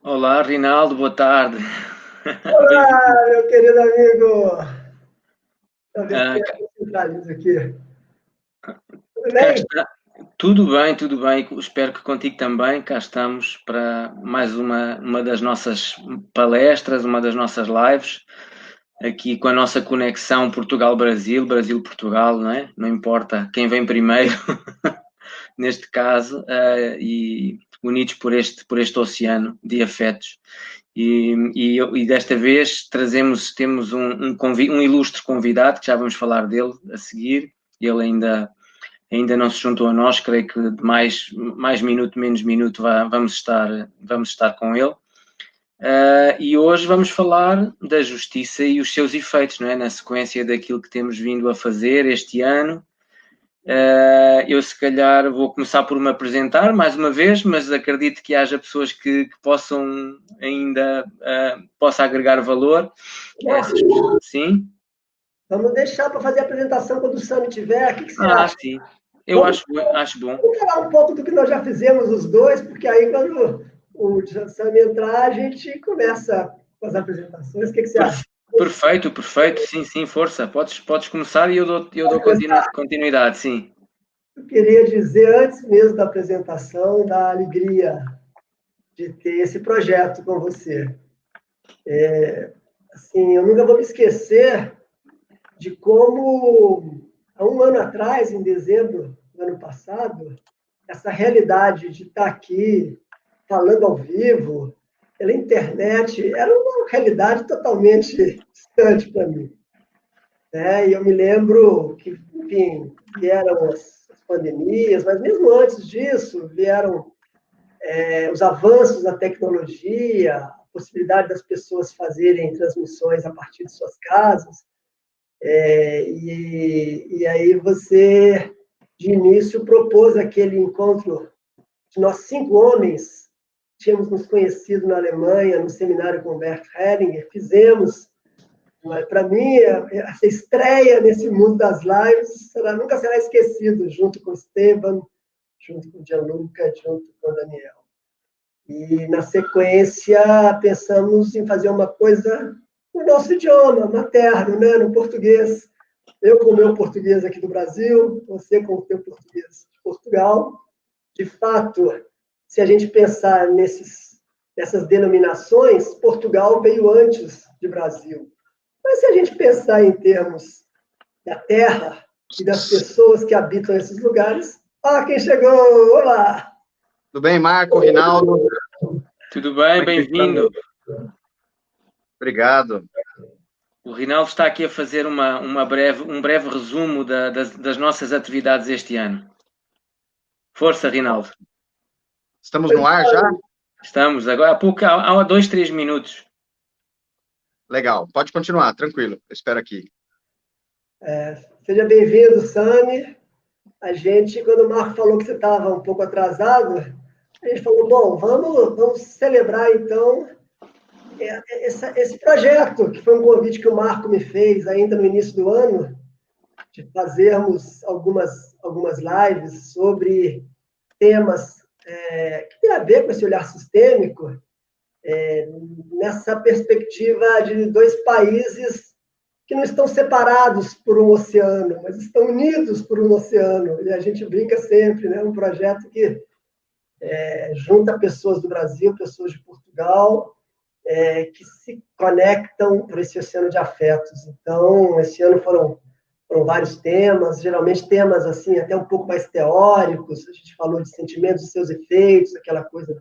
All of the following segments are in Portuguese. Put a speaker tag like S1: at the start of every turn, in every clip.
S1: Olá, Rinaldo, boa tarde. Bem-vindo.
S2: Olá, meu querido amigo! Talvez
S1: Ah,
S2: tenha
S1: cá
S2: centralizo aqui. Tudo
S1: cá
S2: bem?
S1: está. Tudo bem, tudo bem. Espero que contigo também. Cá estamos para mais uma das nossas palestras, uma das nossas lives, aqui com a nossa conexão Portugal-Brasil, Brasil-Portugal, não é? Não importa quem vem primeiro, neste caso, e unidos por este oceano de afetos. E desta vez temos um ilustre convidado, que já vamos falar dele a seguir. Ele ainda não se juntou a nós, creio que de mais minuto, menos minuto, vamos estar com ele. E hoje vamos falar da justiça e os seus efeitos, não é? Na sequência daquilo que temos vindo a fazer este ano. Eu, se calhar, vou começar por me apresentar mais uma vez, mas acredito que haja pessoas que possam ainda possa agregar valor.
S2: Não,
S1: Sim?
S2: vamos deixar para fazer a apresentação quando o Sami tiver. O que você acha?
S1: Sim. Eu
S2: Vamos,
S1: acho bom.
S2: vamos falar um pouco do que nós já fizemos os dois, porque aí quando o Sami entrar, a gente começa com as apresentações. O que você acha?
S1: Perfeito, perfeito. Sim, sim, força. Podes começar e eu dou continuidade, sim.
S2: Eu queria dizer, antes mesmo da apresentação, da alegria de ter esse projeto com você. Assim, eu nunca vou me esquecer de como, há um ano atrás, em dezembro do ano passado, essa realidade de estar aqui falando ao vivo, pela internet, era uma realidade totalmente distante para mim. Né? E eu me lembro que, enfim, vieram as pandemias, mas mesmo antes disso, vieram os avanços da tecnologia, a possibilidade das pessoas fazerem transmissões a partir de suas casas. E aí você, de início, propôs aquele encontro de nós 5 homens, tínhamos nos conhecido na Alemanha, no seminário com Bert Hellinger, fizemos. Para mim, essa estreia nesse mundo das lives nunca será esquecido, junto com o Esteban, junto com o Gianluca, junto com o Daniel. E, na sequência, pensamos em fazer uma coisa no nosso idioma materno, né, no português. Eu com o meu português aqui do Brasil, você com o seu português de Portugal. De fato, se a gente pensar nessas denominações, Portugal veio antes de Brasil. Mas se a gente pensar em termos da terra e das pessoas que habitam esses lugares, quem chegou! Olá!
S3: Tudo bem, Marco, Rinaldo?
S1: Tudo bem,
S3: Como é que vocês
S1: bem-vindo.
S3: estão? Obrigado.
S1: O Rinaldo está aqui a fazer um breve resumo das nossas atividades este ano. Força, Rinaldo.
S3: Estamos no ar já?
S1: Estamos, agora há pouco, há 2, 3 minutos.
S3: Legal, pode continuar, tranquilo, eu espero aqui.
S2: Seja bem-vindo, Sami. A gente, quando o Marco falou que você estava um pouco atrasado, a gente falou, bom, vamos celebrar, então, esse projeto, que foi um convite que o Marco me fez ainda no início do ano, de fazermos algumas lives sobre temas que têm a ver com esse olhar sistêmico, nessa perspectiva de dois países que não estão separados por um oceano, mas estão unidos por um oceano. E a gente brinca sempre, né? Um projeto que junta pessoas do Brasil, pessoas de Portugal, que se conectam por esse oceano de afetos. Então, esse ano foram vários temas, geralmente temas assim até um pouco mais teóricos. A gente falou de sentimentos e seus efeitos, aquela coisa do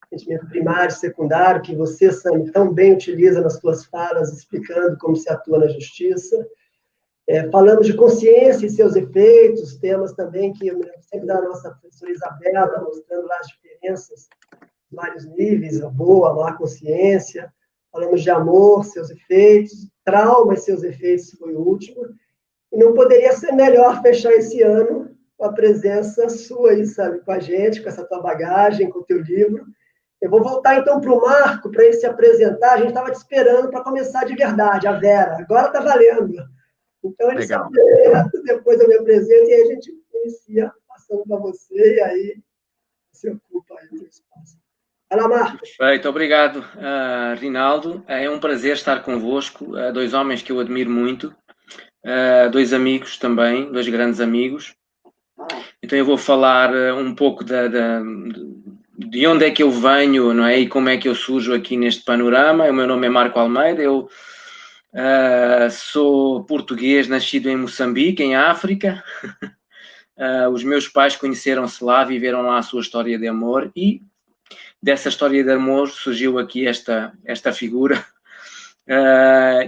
S2: sentimento primário, secundário, que você, Sami, tão bem utiliza nas suas falas, explicando como se atua na justiça. Falamos de consciência e seus efeitos, temas também que eu me lembro sempre da nossa professora Isabela, mostrando lá as diferenças, vários níveis, a boa, a má consciência. Falamos de amor, seus efeitos, trauma e seus efeitos foi o último. E não poderia ser melhor fechar esse ano com a presença sua aí, sabe, com a gente, com essa tua bagagem, com o teu livro. Eu vou voltar, então, para o Marco, para ele se apresentar. A gente estava te esperando para começar de verdade, a Vera. Agora está valendo. Então, ele se
S3: Legal.
S2: apresenta, depois eu me apresento, e aí a gente inicia passando para você, e aí você ocupa aí o seu espaço. Vai lá, Marcos.
S1: Perfeito, obrigado, Rinaldo. É um prazer estar convosco. Dois homens que eu admiro muito, dois amigos também, dois grandes amigos. Então eu vou falar um pouco de onde é que eu venho, não é? E como é que eu surjo aqui neste panorama. O meu nome é Marco Almeida, eu sou português, nascido em Moçambique, em África. Os meus pais conheceram-se lá, viveram lá a sua história de amor e dessa história de amor surgiu aqui esta figura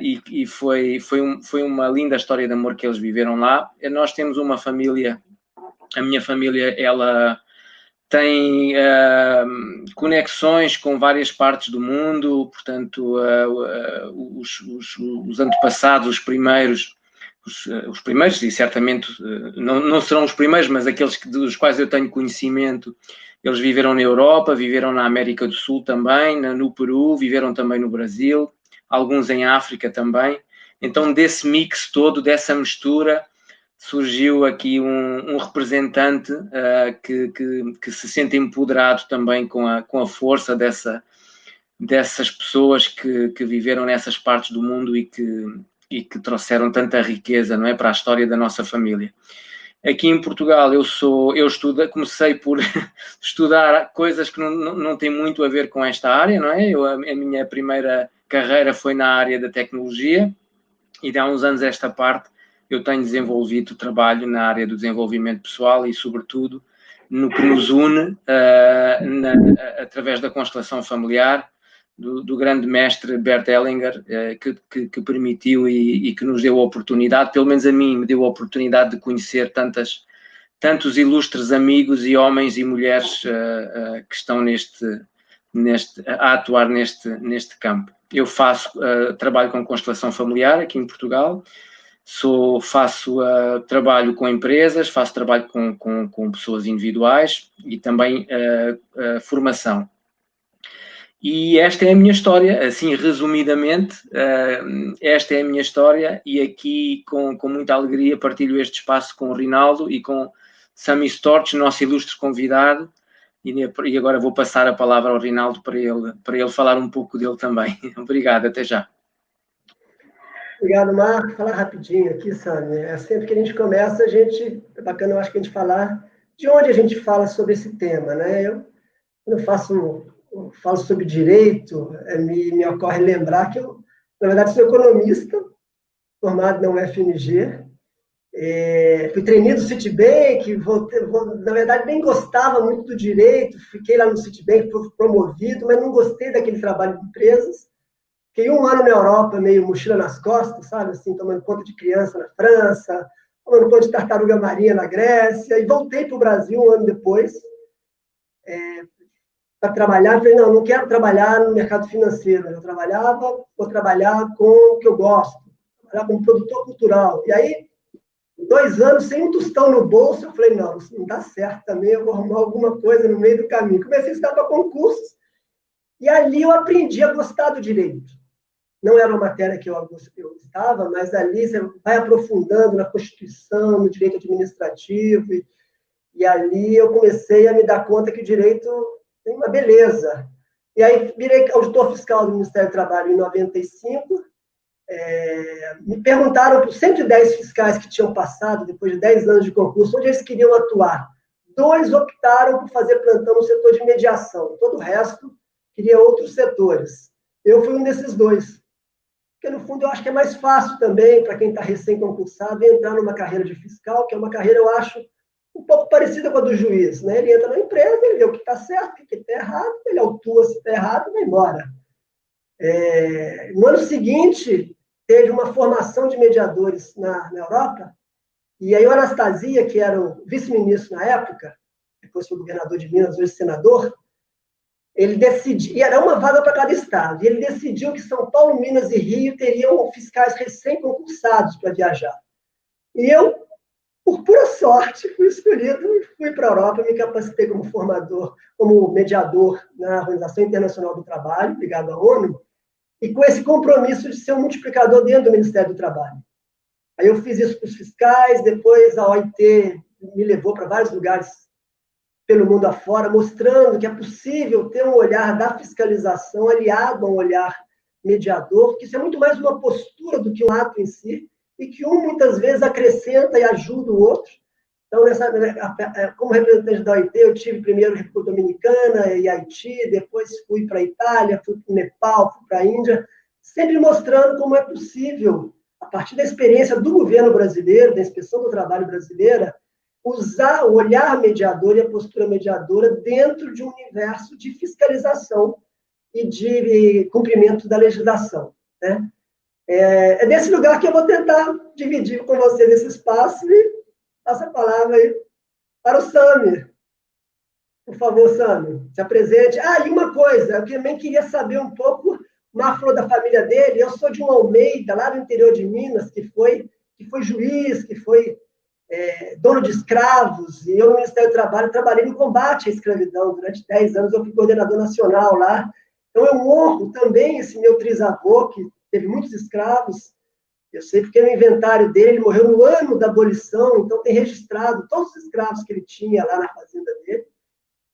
S1: e foi uma linda história de amor que eles viveram lá. Nós temos uma família, a minha família, ela tem conexões com várias partes do mundo, portanto, os antepassados, os primeiros, e certamente não serão os primeiros, mas aqueles dos quais eu tenho conhecimento, eles viveram na Europa, viveram na América do Sul também, no Peru, viveram também no Brasil, alguns em África também. Então, desse mix todo, dessa mistura, surgiu aqui um representante que se sente empoderado também com a força dessas pessoas que viveram nessas partes do mundo e que trouxeram tanta riqueza, não é, para a história da nossa família. Aqui em Portugal comecei por estudar coisas que não têm muito a ver com esta área, não é? A minha primeira carreira foi na área da tecnologia e de há uns anos esta parte eu tenho desenvolvido trabalho na área do desenvolvimento pessoal e, sobretudo, no que nos une através da constelação familiar do grande mestre Bert Hellinger, que permitiu e que nos deu a oportunidade, pelo menos a mim, me deu a oportunidade de conhecer tantos ilustres amigos e homens e mulheres que estão a atuar neste campo. Eu trabalho com constelação familiar aqui em Portugal, faço trabalho com empresas, faço trabalho com pessoas individuais e também formação. E esta é a minha história, assim resumidamente, esta é a minha história e aqui com muita alegria partilho este espaço com o Rinaldo e com Sami Storch, nosso ilustre convidado, e agora vou passar a palavra ao Rinaldo para ele falar um pouco dele também. Obrigado, até já.
S2: Obrigado, Marco. Falar rapidinho aqui, Sami. Sempre que a gente começa, é bacana, eu acho que a gente falar de onde a gente fala sobre esse tema, né? Eu falo sobre direito, me ocorre lembrar que eu, na verdade, sou economista, formado na UFMG, fui treinado no Citibank, na verdade, nem gostava muito do direito, fiquei lá no Citibank, fui promovido, mas não gostei daquele trabalho de empresas. Fiquei um ano na Europa, meio mochila nas costas, sabe, assim, tomando conta de criança na França, tomando conta de tartaruga marinha na Grécia, e voltei para o Brasil um ano depois, para trabalhar. Falei, não quero trabalhar no mercado financeiro. Vou trabalhar com o que eu gosto, trabalhar como produtor cultural. E aí, 2 anos sem um tostão no bolso, eu falei, não, isso não dá certo também, eu vou arrumar alguma coisa no meio do caminho. Comecei a estudar para concursos, e ali eu aprendi a gostar do direito. Não era uma matéria que eu gostava, mas ali você vai aprofundando na Constituição, no direito administrativo, e ali eu comecei a me dar conta que o direito tem uma beleza. E aí virei auditor fiscal do Ministério do Trabalho em 95. Me perguntaram por 110 fiscais que tinham passado, depois de 10 anos de concurso, onde eles queriam atuar. 2 optaram por fazer plantão no setor de mediação. Todo o resto queria outros setores. Eu fui um desses 2. Porque, no fundo, eu acho que é mais fácil também, para quem está recém-concursado, entrar numa carreira de fiscal, que é uma carreira, eu acho, um pouco parecida com a do juiz, né? Ele entra na empresa, ele vê o que está certo, o que está errado, ele autua se está errado e vai embora. No ano seguinte, teve uma formação de mediadores na Europa, e aí o Anastasia, que era o vice-ministro na época, depois foi governador de Minas, hoje senador, ele decidiu, e era uma vaga para cada estado, e ele decidiu que São Paulo, Minas e Rio teriam fiscais recém-concursados para viajar. E eu, por pura sorte, fui escolhido e fui para a Europa, me capacitei como formador, como mediador na Organização Internacional do Trabalho, ligado à ONU, e com esse compromisso de ser um multiplicador dentro do Ministério do Trabalho. Aí eu fiz isso para os fiscais, depois a OIT me levou para vários lugares pelo mundo afora, mostrando que é possível ter um olhar da fiscalização aliado a um olhar mediador, que isso é muito mais uma postura do que um ato em si, e que um muitas vezes acrescenta e ajuda o outro. Então, como representante da OIT, eu tive primeiro República Dominicana e Haiti, depois fui para a Itália, fui para o Nepal, fui para a Índia, sempre mostrando como é possível, a partir da experiência do governo brasileiro, da inspeção do trabalho brasileira, usar o olhar mediador e a postura mediadora dentro de um universo de fiscalização e de cumprimento da legislação. Né? É nesse lugar que eu vou tentar dividir com você nesse espaço e passo a palavra aí para o Sami. Por favor, Sami, se apresente. E uma coisa, eu também queria saber um pouco, o Marco falou da família dele, eu sou de um Almeida, lá no interior de Minas, que foi juiz, que foi dono de escravos, e eu no Ministério do Trabalho trabalhei no combate à escravidão. Durante 10 anos eu fui coordenador nacional lá. Então eu honro também esse meu trisavô, que teve muitos escravos. Eu sei porque no inventário dele, ele morreu no ano da abolição, então tem registrado todos os escravos que ele tinha lá na fazenda dele.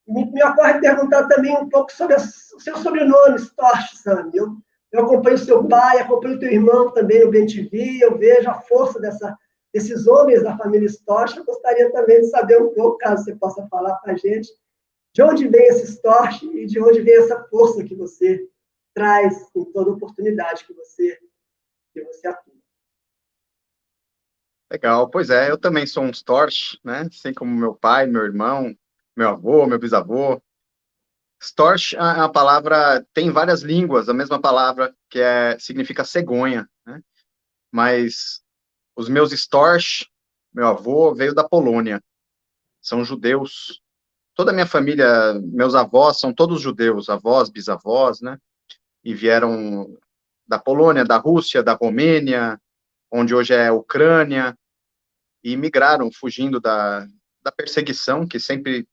S2: Me ocorre perguntar também um pouco sobre o seu sobrenome, Storch, Sami. Eu acompanho o seu pai, acompanho o teu irmão também no BenTV, eu vejo a força desses homens da família Storch. Eu gostaria também de saber um pouco, caso você possa falar para a gente, de onde vem esse Storch e de onde vem essa força que você traz em toda oportunidade que você atua.
S3: Legal, pois é, eu também sou um Storch, né? Assim como meu pai, meu irmão, meu avô, meu bisavô. Storch, a palavra tem várias línguas, a mesma palavra que significa cegonha, né? Mas os meus Storch, meu avô, veio da Polônia, são judeus. Toda a minha família, meus avós são todos judeus, avós, bisavós, né? E vieram da Polônia, da Rússia, da Romênia, onde hoje é a Ucrânia, e migraram, fugindo da perseguição que sempre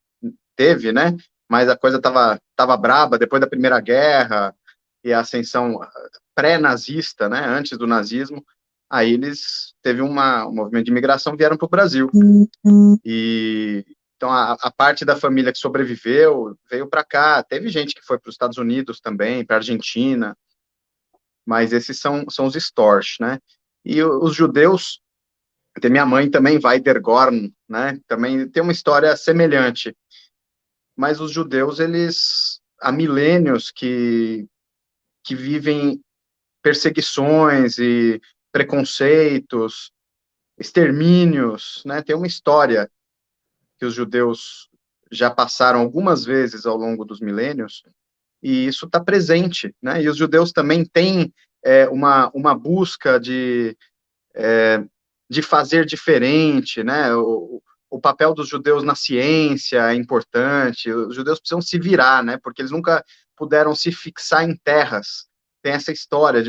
S3: teve, né? Mas a coisa tava braba depois da Primeira Guerra e a ascensão pré-nazista, né? Antes do nazismo, aí eles teve um movimento de imigração, vieram para o Brasil. E então a parte da família que sobreviveu veio para cá. Teve gente que foi para os Estados Unidos também, para a Argentina, mas esses são os Storch, né? E os judeus, minha mãe também, Weidergorn, né? Também tem uma história semelhante. Mas os judeus, eles há milênios que vivem perseguições e preconceitos, extermínios, né? Tem uma história que os judeus já passaram algumas vezes ao longo dos milênios, e isso está presente, né? E os judeus também têm uma busca de fazer diferente, né? O papel dos judeus na ciência é importante. Os judeus precisam se virar, né? Porque eles nunca puderam se fixar em terras. Tem essa história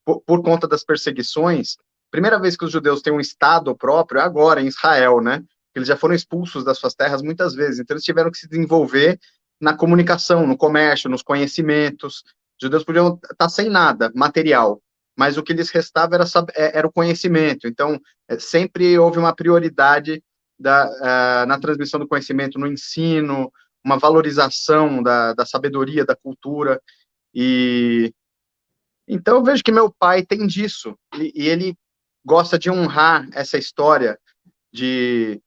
S3: por conta das perseguições. Primeira vez que os judeus têm um estado próprio é agora, em Israel, né? Eles já foram expulsos das suas terras muitas vezes, então eles tiveram que se desenvolver na comunicação, no comércio, nos conhecimentos. Os judeus podiam estar sem nada material, mas o que lhes restava era o conhecimento. Então, sempre houve uma prioridade na transmissão do conhecimento, no ensino, uma valorização da sabedoria, da cultura. E então eu vejo que meu pai tem disso, e ele gosta de honrar essa história de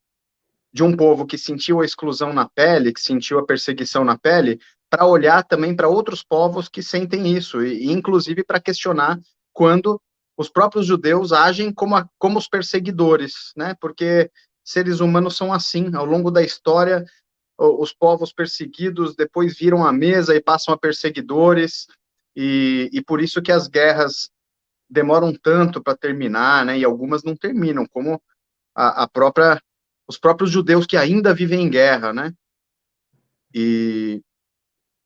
S3: um povo que sentiu a exclusão na pele, que sentiu a perseguição na pele, para olhar também para outros povos que sentem isso, e inclusive para questionar quando os próprios judeus agem como os perseguidores, né? Porque seres humanos são assim, ao longo da história, os povos perseguidos depois viram a mesa e passam a perseguidores, e por isso que as guerras demoram tanto para terminar, né? E algumas não terminam, como os próprios judeus que ainda vivem em guerra, né? E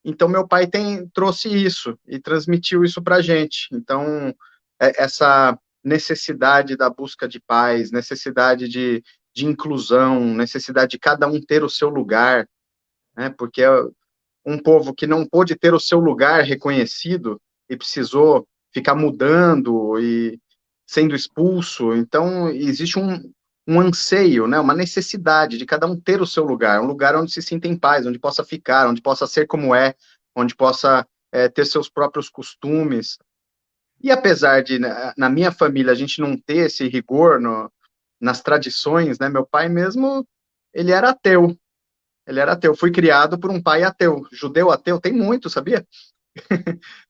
S3: então meu pai trouxe isso e transmitiu isso para a gente. Então essa necessidade da busca de paz, necessidade de inclusão, necessidade de cada um ter o seu lugar, né? Porque é um povo que não pôde ter o seu lugar reconhecido e precisou ficar mudando e sendo expulso. Então existe um anseio, né, uma necessidade de cada um ter o seu lugar, um lugar onde se sinta em paz, onde possa ficar, onde possa ser como é, onde possa ter seus próprios costumes. E apesar de, na minha família, a gente não ter esse rigor nas tradições, né, meu pai mesmo, ele era ateu. Ele era ateu. Fui criado por um pai ateu. Judeu ateu tem muito, sabia?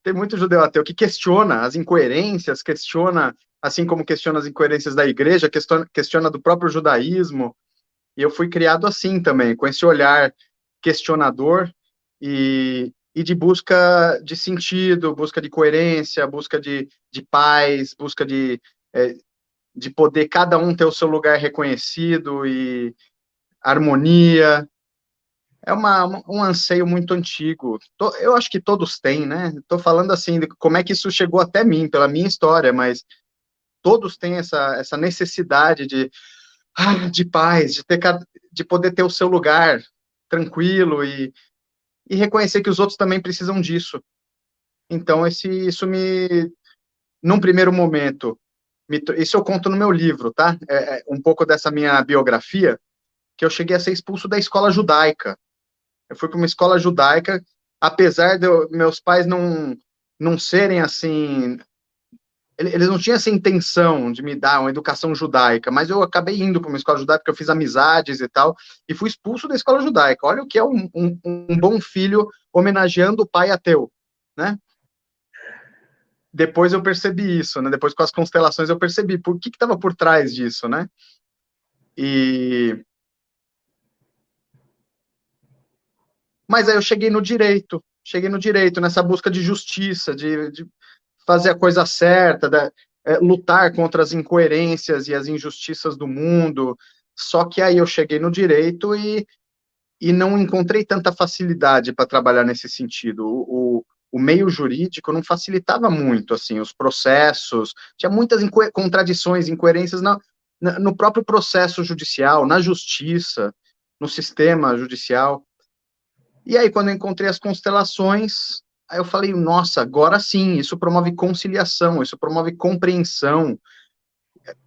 S3: Tem muito judeu ateu que questiona as incoerências, questiona, assim como questiona as incoerências da igreja, questiona do próprio judaísmo. E eu fui criado assim também, com esse olhar questionador e de busca de sentido, busca de coerência, busca de paz, busca de poder cada um ter o seu lugar reconhecido e harmonia. É um anseio muito antigo. Eu acho que todos têm, né? Estou falando assim, de como é que isso chegou até mim, pela minha história, mas todos têm essa necessidade de paz, de poder ter o seu lugar tranquilo e reconhecer que os outros também precisam disso. Então, isso num primeiro momento, isso eu conto no meu livro, tá? Um pouco dessa minha biografia, que eu cheguei a ser expulso da escola judaica. Eu fui para uma escola judaica, apesar de meus pais não serem assim, eles não tinham essa intenção de me dar uma educação judaica, mas eu acabei indo para uma escola judaica porque eu fiz amizades e tal, e fui expulso da escola judaica. Olha o que é um bom filho homenageando o pai ateu, né? Depois eu percebi isso, né? Depois com as constelações eu percebi por que estava por trás disso, né? E mas aí eu cheguei no direito nessa busca de justiça, de fazer a coisa certa, lutar contra as incoerências e as injustiças do mundo. Só que aí eu cheguei no direito e não encontrei tanta facilidade para trabalhar nesse sentido. O meio jurídico não facilitava muito, assim, os processos, tinha muitas contradições, incoerências no próprio processo judicial, na justiça, no sistema judicial. E aí, quando eu encontrei as constelações, aí eu falei, nossa, agora sim, isso promove conciliação, isso promove compreensão,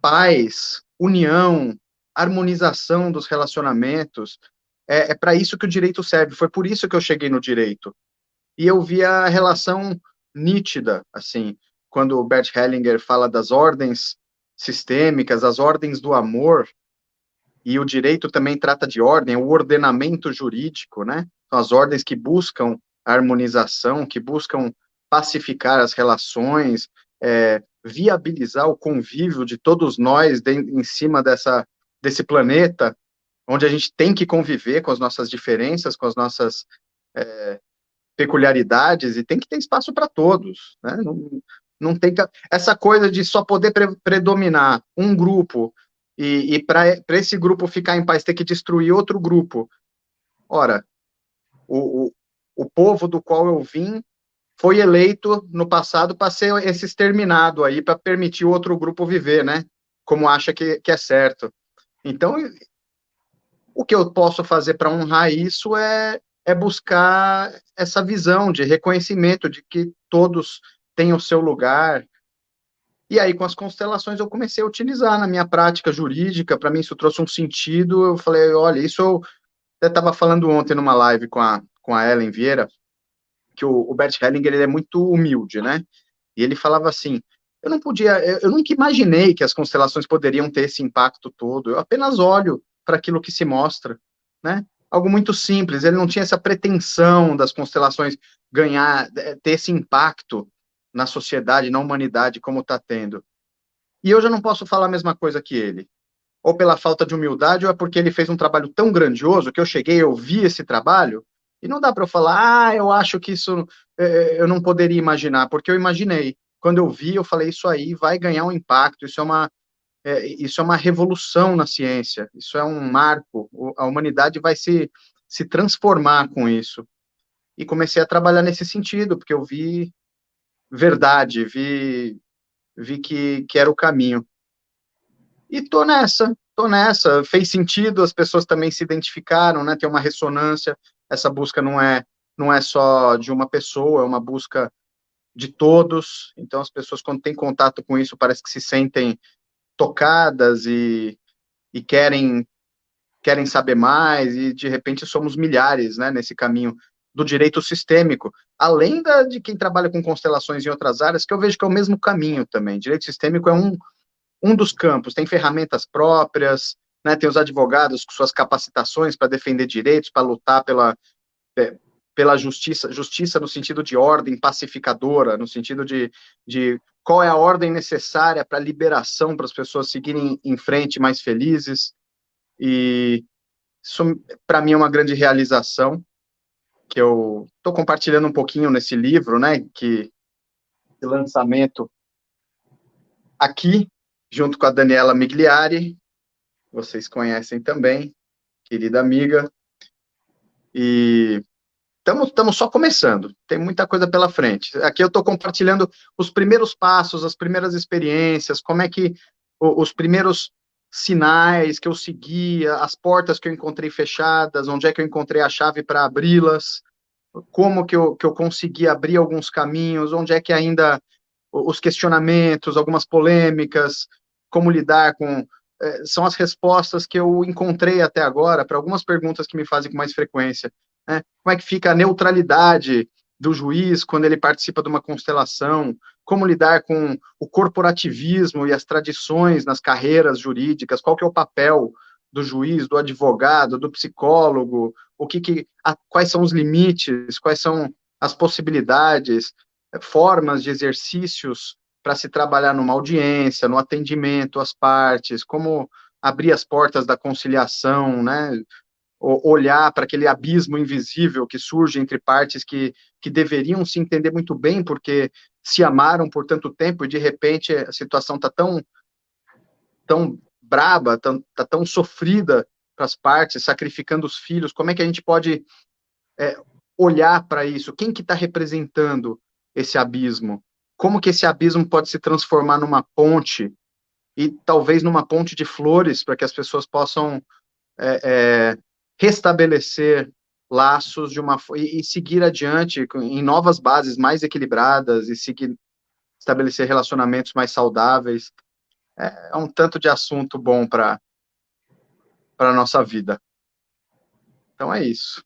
S3: paz, união, harmonização dos relacionamentos. É para isso que o direito serve. Foi por isso que eu cheguei no direito. E eu vi a relação nítida, assim, quando o Bert Hellinger fala das ordens sistêmicas, as ordens do amor, e o direito também trata de ordem, o ordenamento jurídico, né? São as ordens que buscam a harmonização, que buscam pacificar as relações, viabilizar o convívio de todos nós em cima desse planeta, onde a gente tem que conviver com as nossas diferenças, com as nossas peculiaridades, e tem que ter espaço para todos, né? Não tem essa coisa de só poder predominar um grupo e para esse grupo ficar em paz ter que destruir outro grupo. Ora, o povo do qual eu vim foi eleito no passado para ser esse exterminado aí, para permitir outro grupo viver, né? Como acha que é certo. Então, o que eu posso fazer para honrar isso é buscar essa visão de reconhecimento de que todos têm o seu lugar. E aí, com as constelações, eu comecei a utilizar na minha prática jurídica. Para mim, isso trouxe um sentido. Eu falei, olha, isso eu até estava falando ontem numa live com a Ellen Vieira, que o Bert Hellinger ele é muito humilde, né? E ele falava assim, eu nunca imaginei que as constelações poderiam ter esse impacto todo, eu apenas olho para aquilo que se mostra, né? Algo muito simples, ele não tinha essa pretensão das constelações ter esse impacto na sociedade, na humanidade, como está tendo. E eu já não posso falar a mesma coisa que ele, ou pela falta de humildade, ou é porque ele fez um trabalho tão grandioso que eu cheguei, eu vi esse trabalho, e não dá para eu falar, eu acho que isso eu não poderia imaginar, porque eu imaginei. Quando eu vi, eu falei, isso aí vai ganhar um impacto, isso é uma revolução na ciência, isso é um marco, a humanidade vai se transformar com isso. E comecei a trabalhar nesse sentido, porque eu vi verdade, vi que era o caminho. E tô nessa, fez sentido, as pessoas também se identificaram, né? Tem uma ressonância, essa busca não é só de uma pessoa, é uma busca de todos, então as pessoas quando têm contato com isso parece que se sentem tocadas e querem saber mais, e de repente somos milhares, né, nesse caminho do direito sistêmico, além de quem trabalha com constelações em outras áreas, que eu vejo que é o mesmo caminho também. Direito sistêmico é um dos campos, tem ferramentas próprias, né, tem os advogados com suas capacitações para defender direitos, para lutar pela justiça no sentido de ordem pacificadora, no sentido de qual é a ordem necessária para a liberação, para as pessoas seguirem em frente mais felizes. E isso, para mim, é uma grande realização, que eu estou compartilhando um pouquinho nesse livro, né, que lançamento aqui, junto com a Daniela Migliari, vocês conhecem também, querida amiga, e estamos só começando, tem muita coisa pela frente. Aqui eu estou compartilhando os primeiros passos, as primeiras experiências, como é que os primeiros sinais que eu seguia, as portas que eu encontrei fechadas, onde é que eu encontrei a chave para abri-las, como que eu consegui abrir alguns caminhos, onde é que ainda os questionamentos, algumas polêmicas, como lidar com... são as respostas que eu encontrei até agora para algumas perguntas que me fazem com mais frequência. Né? Como é que fica a neutralidade do juiz quando ele participa de uma constelação? Como lidar com o corporativismo e as tradições nas carreiras jurídicas? Qual que é o papel do juiz, do advogado, do psicólogo? Quais são os limites? Quais são as possibilidades? Formas de exercícios para se trabalhar numa audiência, no atendimento às partes? Como abrir as portas da conciliação, né? Olhar para aquele abismo invisível que surge entre partes que deveriam se entender muito bem, porque se amaram por tanto tempo, e de repente a situação está tão braba, está tão sofrida para as partes, sacrificando os filhos. Como é que a gente pode olhar para isso? Quem que está representando esse abismo? Como que esse abismo pode se transformar numa ponte, e talvez numa ponte de flores, para que as pessoas possam restabelecer laços e seguir adiante em novas bases mais equilibradas, e estabelecer relacionamentos mais saudáveis. É um tanto de assunto bom para a nossa vida. Então é isso.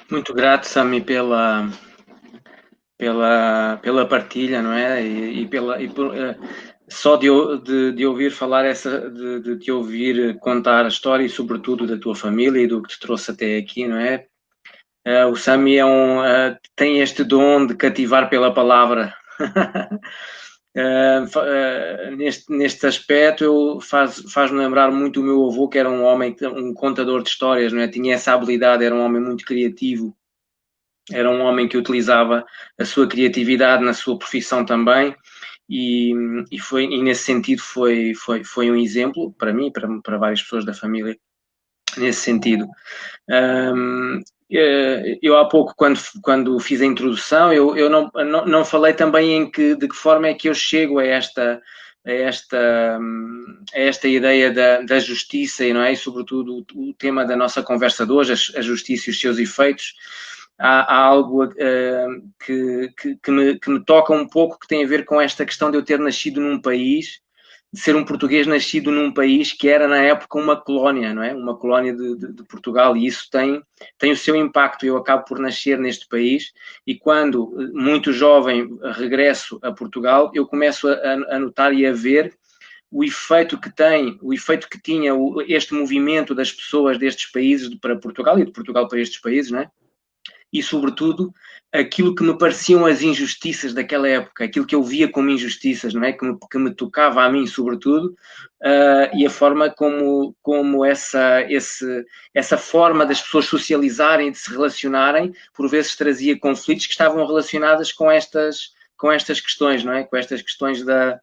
S1: Muito grato, Sami, pela partilha, não é? Só de ouvir falar de te ouvir contar a história, e sobretudo da tua família e do que te trouxe até aqui, não é? O Sami tem este dom de cativar pela palavra. Neste aspecto, faz-me lembrar muito o meu avô, que era um homem, um contador de histórias, não é? Tinha essa habilidade, era um homem muito criativo, era um homem que utilizava a sua criatividade na sua profissão também, e nesse sentido foi um exemplo para mim, para várias pessoas da família, nesse sentido. Eu há pouco, quando fiz a introdução, eu não falei também de que forma é que eu chego a esta ideia da justiça, não é? E sobretudo o tema da nossa conversa de hoje, a justiça e os seus efeitos. Há algo que me toca um pouco, que tem a ver com esta questão de eu ter nascido num país, de ser um português nascido num país que era, na época, uma colónia, não é? Uma colónia de Portugal, e isso tem o seu impacto. Eu acabo por nascer neste país, e quando, muito jovem, regresso a Portugal, eu começo a notar e a ver o efeito que tinha este movimento das pessoas destes países para Portugal, e de Portugal para estes países, não é? E, sobretudo, aquilo que me pareciam as injustiças daquela época, aquilo que eu via como injustiças, não é? Que me tocava a mim, sobretudo, e a forma como essa forma das pessoas socializarem e de se relacionarem, por vezes trazia conflitos que estavam relacionados com estas questões, não é? Com estas questões de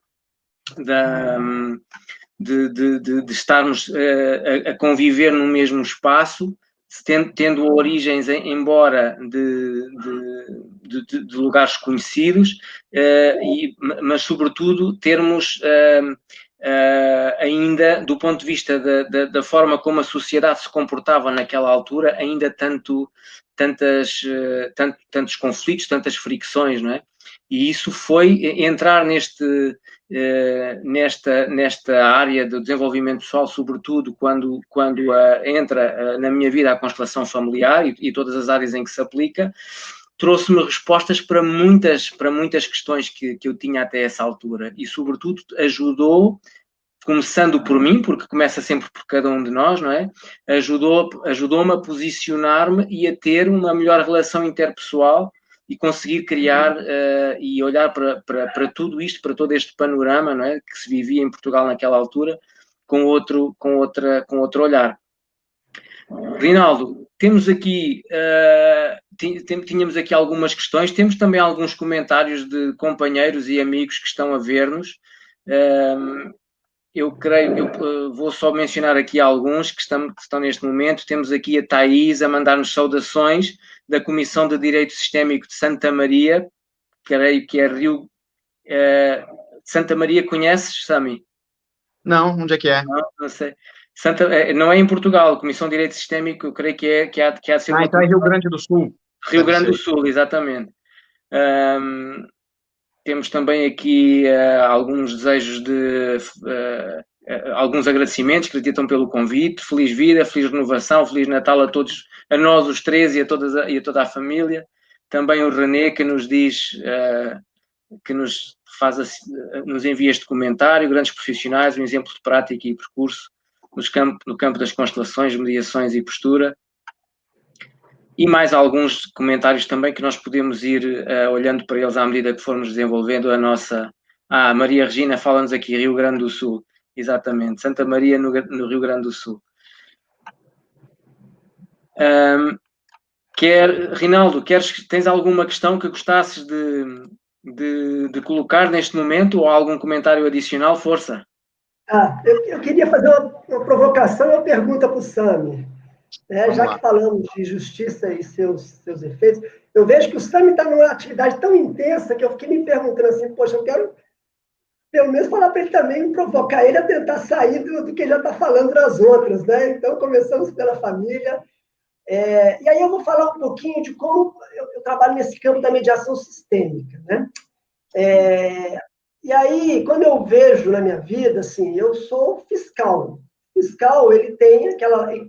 S1: estarmos a conviver no mesmo espaço, tendo origens, embora de lugares conhecidos, mas sobretudo termos ainda, do ponto de vista da forma como a sociedade se comportava naquela altura, ainda tantos conflitos, tantas fricções, não é? E isso foi entrar nesta área do desenvolvimento pessoal, sobretudo quando entra na minha vida a constelação familiar e todas as áreas em que se aplica, trouxe-me respostas para muitas questões que eu tinha até essa altura e, sobretudo, ajudou, começando por mim, porque começa sempre por cada um de nós, não é? Ajudou-me a posicionar-me e a ter uma melhor relação interpessoal e conseguir criar e olhar para tudo isto, para todo este panorama, não é? Que se vivia em Portugal naquela altura, com outro olhar. Rinaldo, temos aqui, tínhamos aqui algumas questões, temos também alguns comentários de companheiros e amigos que estão a ver-nos. Eu vou só mencionar aqui alguns que estão neste momento. Temos aqui a Thaís a mandar-nos saudações da Comissão de Direito Sistémico de Santa Maria, creio que é Rio... Santa Maria, conheces, Sami?
S3: Não, onde é que é?
S1: Não sei. Não é em Portugal, Comissão de Direito Sistémico, eu creio que há de ser uma...
S3: então é Rio Grande do Sul.
S1: Rio Grande do Sul, exatamente. Temos também aqui alguns desejos alguns agradecimentos, que acreditam pelo convite. Feliz vida, feliz renovação, feliz Natal a todos, a nós os três e a toda a família. Também o René, que nos diz, que nos envia este comentário, grandes profissionais, um exemplo de prática e percurso no campo das constelações, mediações e postura. E mais alguns comentários também que nós podemos ir olhando para eles à medida que formos desenvolvendo a nossa... Maria Regina fala-nos aqui, Rio Grande do Sul. Exatamente, Santa Maria no Rio Grande do Sul. Rinaldo, tens alguma questão que gostasses de colocar neste momento ou algum comentário adicional? Força.
S2: Eu queria fazer uma provocação e uma pergunta para o Sami. Já que falamos de justiça e seus efeitos, eu vejo que o Sami está numa atividade tão intensa que eu fiquei me perguntando assim, poxa, eu quero pelo menos falar para ele também, provocar ele a tentar sair do que ele já está falando das outras, né? Então, começamos pela família. E aí eu vou falar um pouquinho de como eu trabalho nesse campo da mediação sistêmica, né? E aí, quando eu vejo na minha vida, assim, eu sou fiscal. Fiscal, ele tem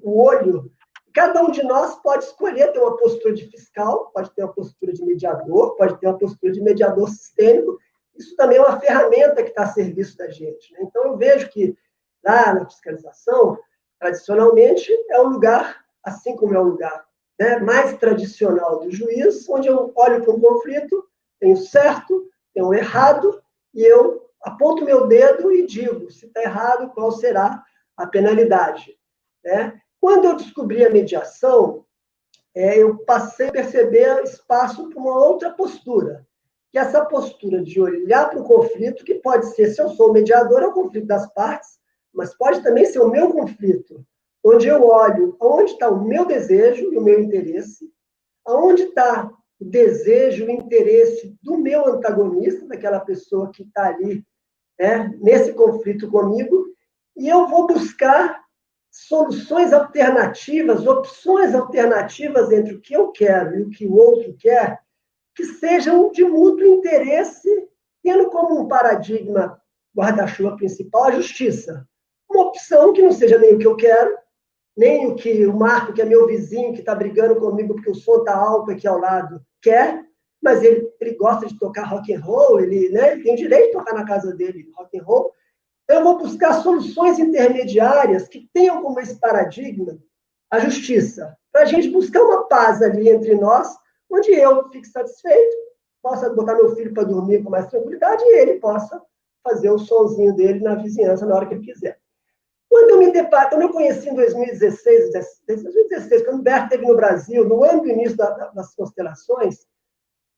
S2: o olho. Cada um de nós pode escolher ter uma postura de fiscal, pode ter uma postura de mediador, pode ter uma postura de mediador sistêmico. Isso também é uma ferramenta que está a serviço da gente, né? Então, eu vejo que lá na fiscalização, tradicionalmente, é um lugar, assim como é um lugar, né, mais tradicional do juiz, onde eu olho para um conflito, tenho certo, tenho errado, e eu aponto meu dedo e digo, se está errado, qual será a penalidade, né? Quando eu descobri a mediação, eu passei a perceber espaço para uma outra postura, que é essa postura de olhar para o conflito, que pode ser, se eu sou o mediador, é o conflito das partes, mas pode também ser o meu conflito, onde eu olho aonde está o meu desejo e o meu interesse, aonde está o desejo e o interesse do meu antagonista, daquela pessoa que está ali, né, nesse conflito comigo, e eu vou buscar soluções alternativas, opções alternativas entre o que eu quero e o que o outro quer, que sejam de mútuo interesse, tendo como um paradigma guarda-chuva principal a justiça. Uma opção que não seja nem o que eu quero, nem o que o Marco, que é meu vizinho, que está brigando comigo porque o som está alto aqui ao lado, quer, mas ele gosta de tocar rock and roll, ele tem direito de tocar na casa dele rock and roll. Então, eu vou buscar soluções intermediárias que tenham como esse paradigma a justiça, para a gente buscar uma paz ali entre nós, onde eu fique satisfeito, possa botar meu filho para dormir com mais tranquilidade e ele possa fazer o sonzinho dele na vizinhança na hora que ele quiser. Quando eu conheci em 2016, quando o Bert esteve no Brasil, no ano do início das constelações,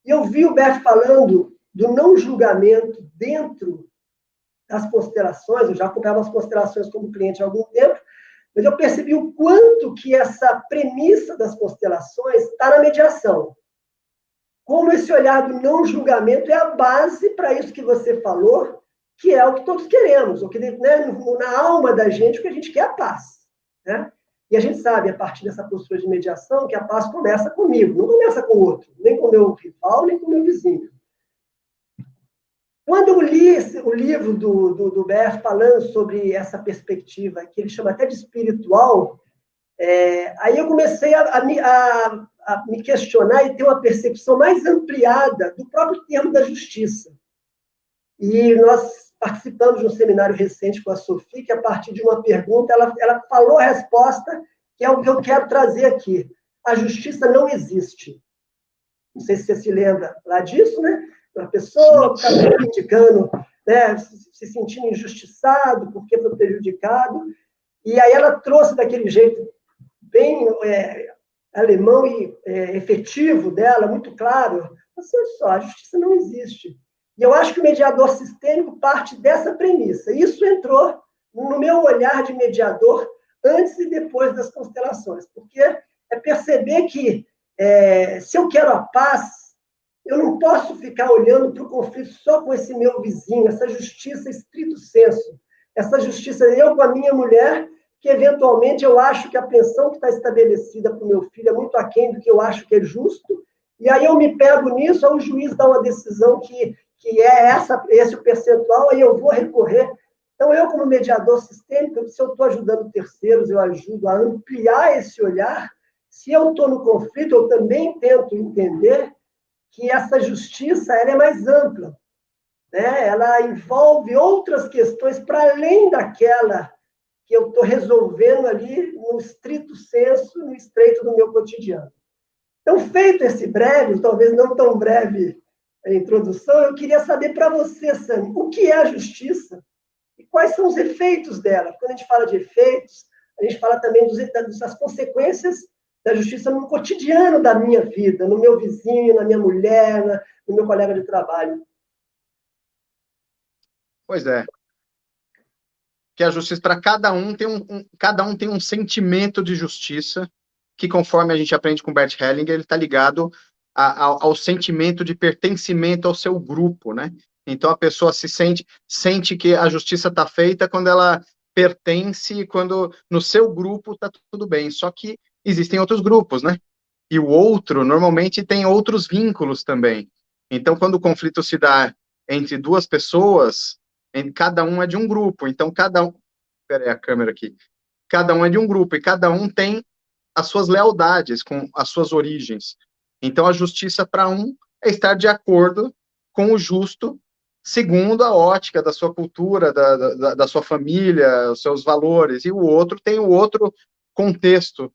S2: e eu vi o Bert falando do não julgamento dentro das constelações, eu já acompanhava as constelações como cliente há algum tempo, mas eu percebi o quanto que essa premissa das constelações está na mediação. Como esse olhar do não julgamento é a base para isso que você falou, que é o que todos queremos, o que, né, na alma da gente, o que a gente quer é a paz. Né? E a gente sabe, a partir dessa postura de mediação, que a paz começa comigo, não começa com o outro, nem com o meu rival, nem com o meu vizinho. Quando eu li o livro do Bert falando sobre essa perspectiva, que ele chama até de espiritual, aí eu comecei a me questionar e ter uma percepção mais ampliada do próprio termo da justiça. E nós participamos de um seminário recente com a Sophie, que a partir de uma pergunta, ela falou a resposta, que é o que eu quero trazer aqui. A justiça não existe. Não sei se você se lembra lá disso, né? Uma pessoa que está criticando, né, se sentindo injustiçado porque foi prejudicado, e aí ela trouxe daquele jeito bem alemão e efetivo dela, muito claro, assim, olha só, a justiça não existe. E eu acho que o mediador sistêmico parte dessa premissa. Isso entrou no meu olhar de mediador antes e depois das constelações, porque é perceber que se eu quero a paz, eu não posso ficar olhando para o conflito só com esse meu vizinho, essa justiça estrito sensu, essa justiça eu com a minha mulher, que eventualmente eu acho que a pensão que está estabelecida para o meu filho é muito aquém do que eu acho que é justo, e aí eu me pego nisso, aí o juiz dá uma decisão que é esse o percentual, aí eu vou recorrer. Então, eu como mediador sistêmico, se eu estou ajudando terceiros, eu ajudo a ampliar esse olhar. Se eu estou no conflito, eu também tento entender que essa justiça ela é mais ampla, né? Ela envolve outras questões para além daquela que eu estou resolvendo ali no estrito senso, no estreito do meu cotidiano. Então, feito esse breve, talvez não tão breve introdução, eu queria saber para você, Sami, o que é a justiça e quais são os efeitos dela. Quando a gente fala de efeitos, a gente fala também das consequências da justiça no cotidiano da minha vida, no meu vizinho, na minha mulher, no meu colega de trabalho.
S3: Pois é. Que a justiça, para cada um tem um sentimento de justiça, que conforme a gente aprende com Bert Hellinger, ele está ligado ao sentimento de pertencimento ao seu grupo, né? Então a pessoa sente que a justiça está feita quando ela pertence, quando no seu grupo está tudo bem. Só que existem outros grupos, né? E o outro, normalmente, tem outros vínculos também. Então, quando o conflito se dá entre duas pessoas, cada um é de um grupo. Então, cada um... Peraí, a câmera aqui. Cada um é de um grupo, e cada um tem as suas lealdades, com as suas origens. Então, a justiça para um é estar de acordo com o justo, segundo a ótica da sua cultura, da sua família, os seus valores. E o outro tem o outro contexto,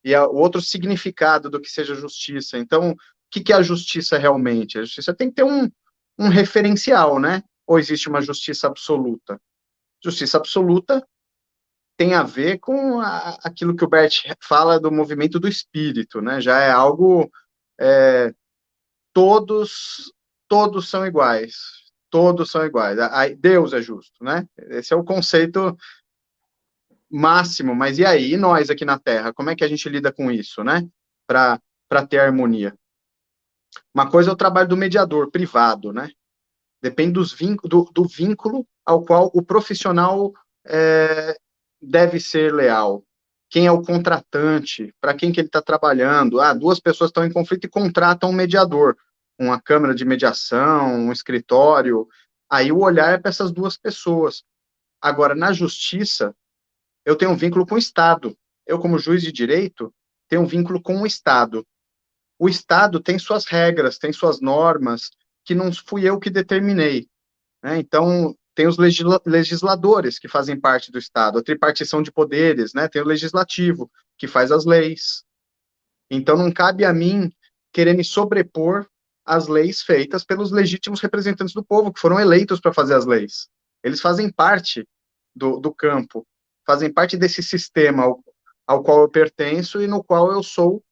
S3: e o outro significado do que seja justiça. Então, o que é a justiça realmente? A justiça tem que ter um referencial, né? Ou existe uma justiça absoluta? Justiça absoluta tem a ver com aquilo que o Bert fala do movimento do espírito, né? Já é algo... todos são iguais. Todos são iguais. Deus é justo, né? Esse é o conceito máximo, mas e aí, e nós aqui na Terra, como é que a gente lida com isso, né? Para ter harmonia. Uma coisa é o trabalho do mediador privado, né? Depende do vínculo ao qual o profissional deve ser leal. Quem é o contratante? Para quem que ele está trabalhando? Duas pessoas estão em conflito e contratam um mediador, uma câmara de mediação, um escritório. Aí o olhar é para essas duas pessoas. Agora, na justiça, eu tenho um vínculo com o Estado. Eu, como juiz de direito, tenho um vínculo com o Estado. O Estado tem suas regras, tem suas normas, que não fui eu que determinei, né? Então, tem os legisladores que fazem parte do Estado, a tripartição de poderes, né? Tem o legislativo, que faz as leis. Então, não cabe a mim querer me sobrepor às leis feitas pelos legítimos representantes do povo, que foram eleitos para fazer as leis. Eles fazem parte do campo, fazem parte desse sistema ao qual eu pertenço e no qual eu sou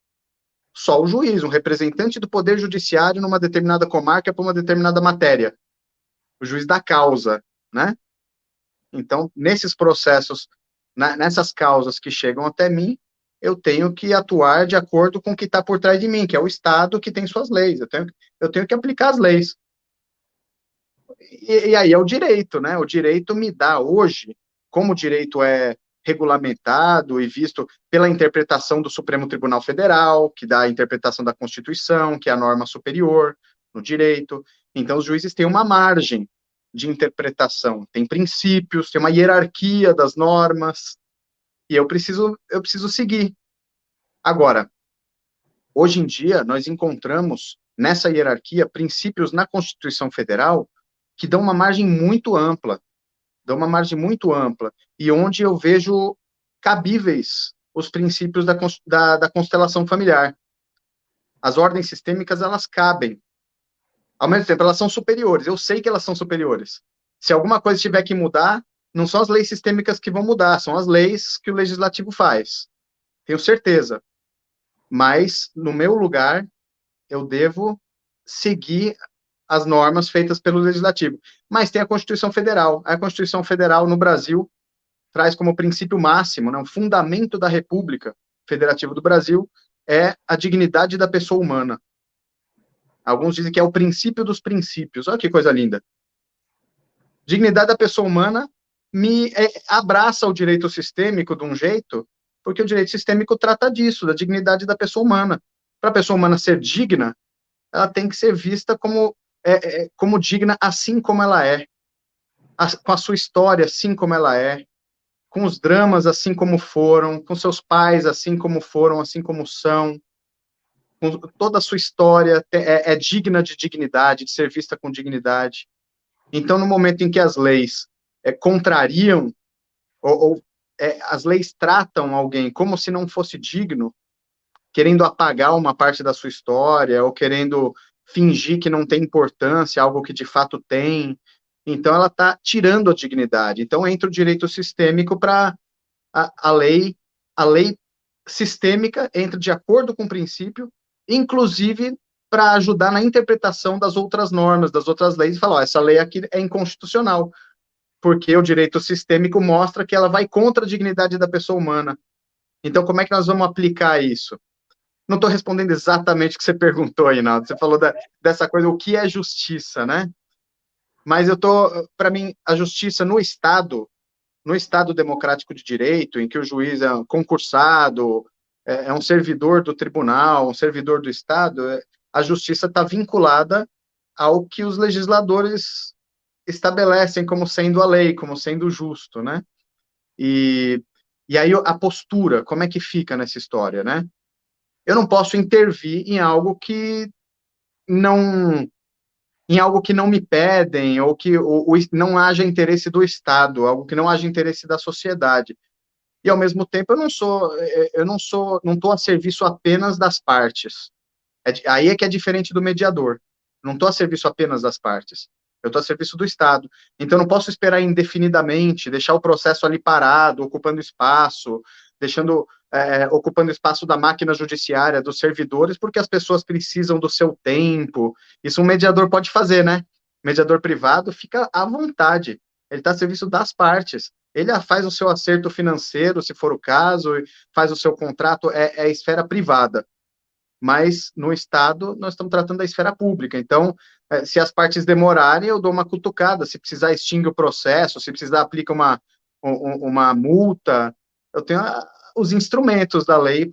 S3: só o juiz, um representante do poder judiciário numa determinada comarca para uma determinada matéria. O juiz da causa, né? Então, nesses processos, nessas causas que chegam até mim, eu tenho que atuar de acordo com o que está por trás de mim, que é o Estado que tem suas leis. Eu tenho que aplicar as leis. e aí é o direito, né? O direito me dá hoje, como o direito é regulamentado e visto pela interpretação do Supremo Tribunal Federal, que dá a interpretação da Constituição, que é a norma superior no direito. Então, os juízes têm uma margem de interpretação, tem princípios, tem uma hierarquia das normas, e eu preciso seguir. Agora, hoje em dia, nós encontramos nessa hierarquia princípios na Constituição Federal que dão uma margem muito ampla, e onde eu vejo cabíveis os princípios da constelação familiar. As ordens sistêmicas, elas cabem. Ao mesmo tempo, elas são superiores. Eu sei que elas são superiores. Se alguma coisa tiver que mudar, não são as leis sistêmicas que vão mudar, são as leis que o legislativo faz. Tenho certeza. Mas, no meu lugar, eu devo seguir as normas feitas pelo legislativo. Mas tem a Constituição Federal. A Constituição Federal, no Brasil, traz como princípio máximo, né, o fundamento da República Federativa do Brasil é a dignidade da pessoa humana. Alguns dizem que é o princípio dos princípios. Olha que coisa linda. Dignidade da pessoa humana abraça o direito sistêmico de um jeito, porque o direito sistêmico trata disso, da dignidade da pessoa humana. Para a pessoa humana ser digna, ela tem que ser vista como digna assim como ela é, com a sua história assim como ela é, com os dramas assim como foram, com seus pais assim como foram, assim como são, com toda a sua história é digna de dignidade, de ser vista com dignidade. Então, no momento em que as leis contrariam, as leis tratam alguém como se não fosse digno, querendo apagar uma parte da sua história, ou querendo fingir que não tem importância, algo que de fato tem, então ela está tirando a dignidade. Então entra o direito sistêmico para a lei sistêmica entra de acordo com o princípio, inclusive para ajudar na interpretação das outras normas, das outras leis, e falar, essa lei aqui é inconstitucional, porque o direito sistêmico mostra que ela vai contra a dignidade da pessoa humana. Então, como é que nós vamos aplicar isso? Não estou respondendo exatamente o que você perguntou, Reinaldo. Você falou dessa coisa, o que é justiça, né? Mas para mim, a justiça no Estado democrático de direito, em que o juiz é concursado, é um servidor do tribunal, um servidor do Estado, a justiça está vinculada ao que os legisladores estabelecem como sendo a lei, como sendo justo, né? E aí a postura, como é que fica nessa história, né? Eu não posso intervir em algo que não me pedem, ou que não haja interesse do Estado, algo que não haja interesse da sociedade. E, ao mesmo tempo, eu não estou a serviço apenas das partes. Aí é que é diferente do mediador. Não estou a serviço apenas das partes. Eu estou a serviço do Estado. Então, eu não posso esperar indefinidamente, deixar o processo ali parado, ocupando espaço, ocupando espaço da máquina judiciária, dos servidores, porque as pessoas precisam do seu tempo. Isso um mediador pode fazer, né? Mediador privado fica à vontade. Ele está a serviço das partes. Ele faz o seu acerto financeiro, se for o caso, faz o seu contrato, é esfera privada. Mas no Estado, nós estamos tratando da esfera pública. Então, se as partes demorarem, eu dou uma cutucada. Se precisar, extingue o processo. Se precisar, aplica uma multa. Eu tenho os instrumentos da lei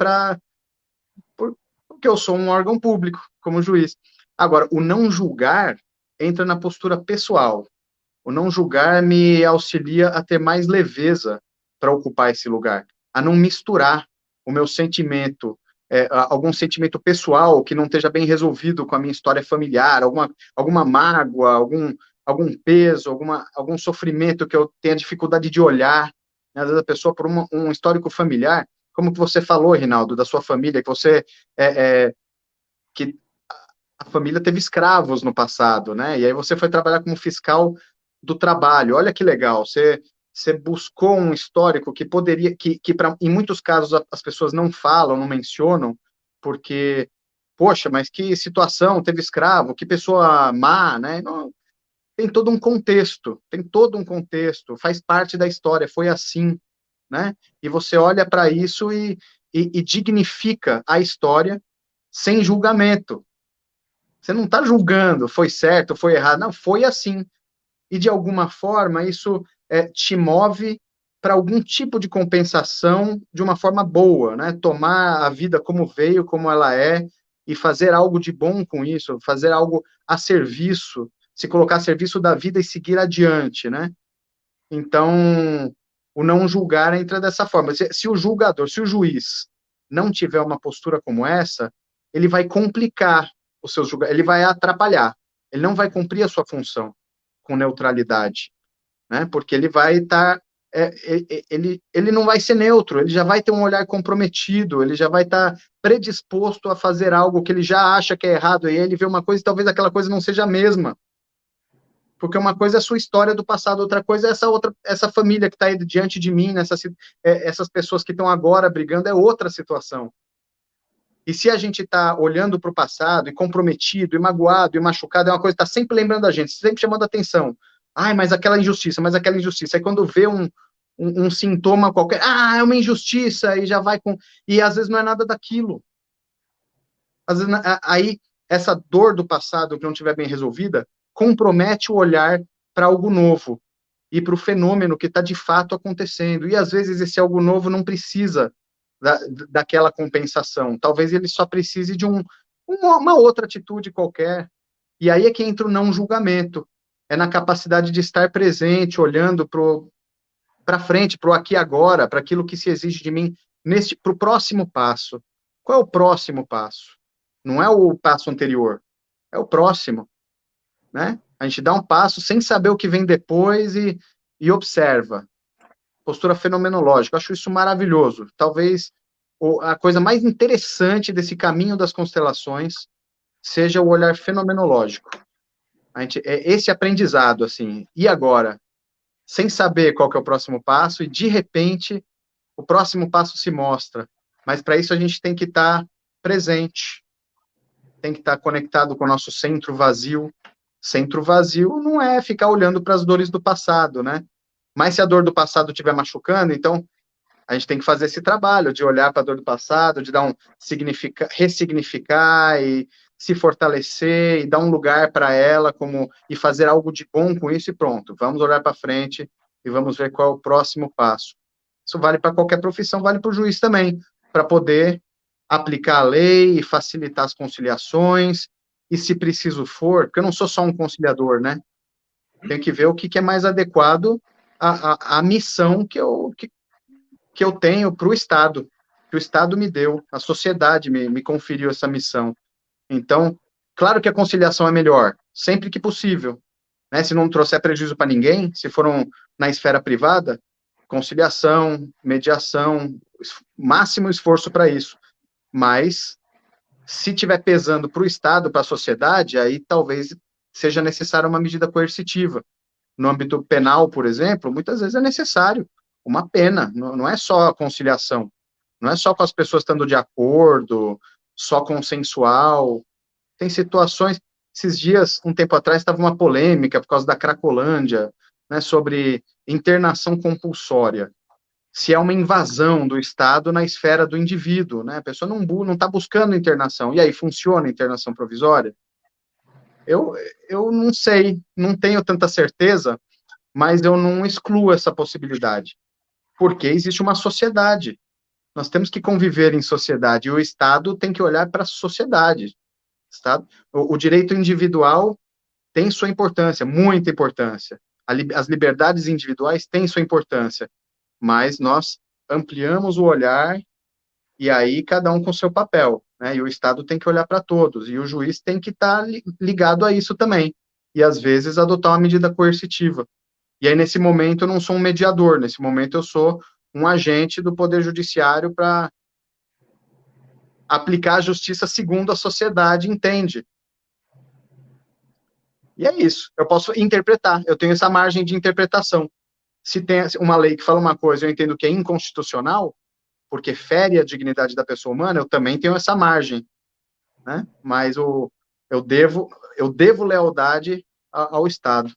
S3: porque eu sou um órgão público, como juiz. Agora, o não julgar entra na postura pessoal. O não julgar me auxilia a ter mais leveza para ocupar esse lugar, a não misturar o meu sentimento, algum sentimento pessoal que não esteja bem resolvido com a minha história familiar, alguma mágoa, algum peso, algum sofrimento que eu tenha dificuldade de olhar. Às vezes a pessoa, por um histórico familiar, como que você falou, Rinaldo, da sua família, que a família teve escravos no passado, né? E aí você foi trabalhar como fiscal do trabalho. Olha que legal, você buscou um histórico que poderia, que em muitos casos as pessoas não falam, não mencionam, porque, poxa, mas que situação, teve escravo, que pessoa má, né? Não, tem todo um contexto, faz parte da história, foi assim, né? E você olha para isso e dignifica a história sem julgamento. Você não está julgando, foi certo, foi errado, não, foi assim. e de alguma forma isso te move para algum tipo de compensação de uma forma boa, né? Tomar a vida como veio, como ela é, e fazer algo de bom com isso, fazer algo a serviço, se colocar a serviço da vida e seguir adiante, né? Então, o não julgar entra dessa forma. Se o julgador, se o juiz não tiver uma postura como essa, ele vai complicar o seu julgamento, ele vai atrapalhar, ele não vai cumprir a sua função com neutralidade, né? Porque ele vai estar, ele não vai ser neutro, ele já vai ter um olhar comprometido, ele já vai estar predisposto a fazer algo que ele já acha que é errado, e ele vê uma coisa e talvez aquela coisa não seja a mesma. Porque uma coisa é a sua história do passado, outra coisa é essa família que está aí diante de mim, essas pessoas que estão agora brigando, é outra situação. E se a gente está olhando para o passado, e comprometido, e magoado, e machucado, é uma coisa que está sempre lembrando a gente, sempre chamando a atenção. Ai, mas aquela injustiça, mas aquela injustiça. Aí quando vê um sintoma qualquer, é uma injustiça, e já vai com... E às vezes não é nada daquilo. Às vezes, aí, essa dor do passado que não estiver bem resolvida, compromete o olhar para algo novo e para o fenômeno que está de fato acontecendo. E às vezes esse algo novo não precisa daquela compensação. Talvez ele só precise de uma outra atitude qualquer. E aí é que entra o não julgamento. É na capacidade de estar presente, olhando para frente, para o aqui e agora, para aquilo que se exige de mim, para o próximo passo. Qual é o próximo passo? Não é o passo anterior, é o próximo. Né? A gente dá um passo sem saber o que vem depois e observa. Postura fenomenológica. Eu acho isso maravilhoso. Talvez a coisa mais interessante desse caminho das constelações seja o olhar fenomenológico. Esse aprendizado, assim, e agora? Sem saber qual que é o próximo passo, e de repente o próximo passo se mostra. Mas para isso a gente tem que estar presente, tem que estar conectado com o nosso centro vazio. Centro vazio não é ficar olhando para as dores do passado, né? Mas se a dor do passado estiver machucando, então a gente tem que fazer esse trabalho de olhar para a dor do passado, de dar ressignificar e se fortalecer e dar um lugar para ela e fazer algo de bom com isso e pronto. Vamos olhar para frente e vamos ver qual é o próximo passo. Isso vale para qualquer profissão, vale para o juiz também, para poder aplicar a lei e facilitar as conciliações. E se preciso for, porque eu não sou só um conciliador, né? Tenho que ver o que é mais adequado à missão que eu tenho para o Estado, que o Estado me deu, a sociedade me conferiu essa missão. Então, claro que a conciliação é melhor, sempre que possível. Né? Se não trouxer prejuízo para ninguém, se for na esfera privada, conciliação, mediação, máximo esforço para isso. Mas se estiver pesando para o Estado, para a sociedade, aí talvez seja necessária uma medida coercitiva. No âmbito penal, por exemplo, muitas vezes é necessário uma pena, não é só a conciliação, não é só com as pessoas estando de acordo, só consensual. Tem situações, esses dias, um tempo atrás, estava uma polêmica por causa da Cracolândia, né, sobre internação compulsória. Se é uma invasão do Estado na esfera do indivíduo, né? A pessoa não está buscando internação. E aí, funciona a internação provisória? Eu não sei, não tenho tanta certeza, mas eu não excluo essa possibilidade. Porque existe uma sociedade. Nós temos que conviver em sociedade, e o Estado tem que olhar para a sociedade. Estado, o direito individual tem sua importância, muita importância. As liberdades individuais têm sua importância, mas nós ampliamos o olhar e aí cada um com seu papel, né? E o Estado tem que olhar para todos, e o juiz tem que estar ligado a isso também, e às vezes adotar uma medida coercitiva. E aí, nesse momento, eu não sou um mediador, nesse momento eu sou um agente do Poder Judiciário para aplicar a justiça segundo a sociedade entende. E é isso, eu posso interpretar, eu tenho essa margem de interpretação. Se tem uma lei que fala uma coisa, eu entendo que é inconstitucional, porque fere a dignidade da pessoa humana, eu também tenho essa margem, né? Mas eu devo lealdade ao Estado.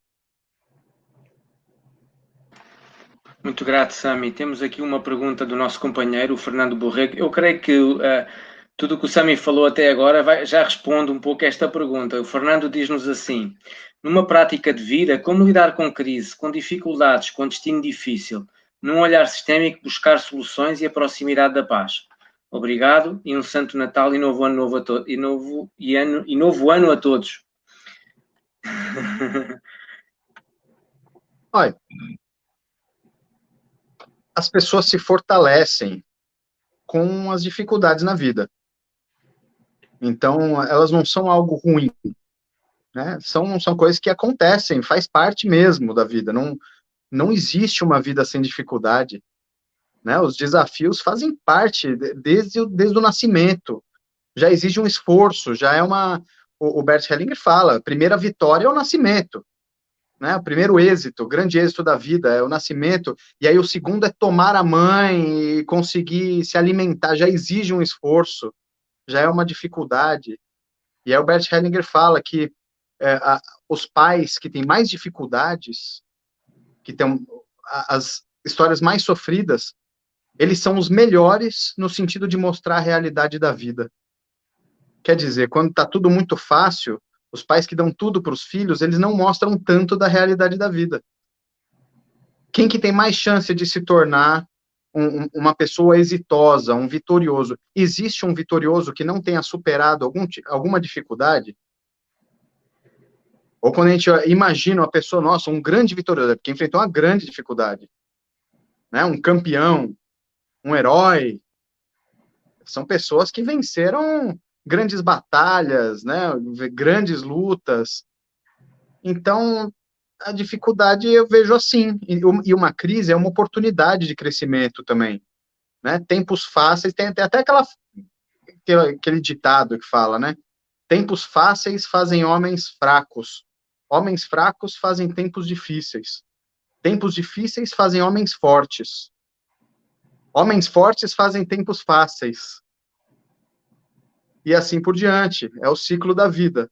S1: Muito grato, Sami. Temos aqui uma pergunta do nosso companheiro, o Fernando Borrego. Eu creio que tudo o que o Sami falou até agora já responde um pouco a esta pergunta. O Fernando diz-nos assim: numa prática de vida, como lidar com crise, com dificuldades, com destino difícil, num olhar sistémico, buscar soluções e a proximidade da paz. Obrigado e um Santo Natal e novo ano novo a todos e novo ano a todos.
S3: Olha, as pessoas se fortalecem com as dificuldades na vida. Então, elas não são algo ruim, né? São coisas que acontecem, faz parte mesmo da vida. Não existe uma vida sem dificuldade, né? Os desafios fazem parte desde o nascimento. Já exige um esforço, já é uma... O Bert Hellinger fala, a primeira vitória é o nascimento, né? O primeiro êxito, o grande êxito da vida é o nascimento, e aí o segundo é tomar a mãe e conseguir se alimentar, já exige um esforço, já é uma dificuldade. E aí o Bert Hellinger fala que os pais que têm mais dificuldades, que têm as histórias mais sofridas, eles são os melhores no sentido de mostrar a realidade da vida. Quer dizer, quando está tudo muito fácil, os pais que dão tudo para os filhos, eles não mostram tanto da realidade da vida. Quem que tem mais chance de se tornar uma pessoa exitosa, um vitorioso? Existe um vitorioso que não tenha superado alguma dificuldade? Ou quando a gente imagina uma pessoa, nossa, um grande vitorioso, que enfrentou uma grande dificuldade, né? Um campeão, um herói, são pessoas que venceram grandes batalhas, né? Grandes lutas. Então, a dificuldade eu vejo assim, e uma crise é uma oportunidade de crescimento também, né? Tempos fáceis, tem até aquele ditado que fala, né? Tempos fáceis fazem homens fracos fazem tempos difíceis fazem homens fortes fazem tempos fáceis, e assim por diante, é o ciclo da vida.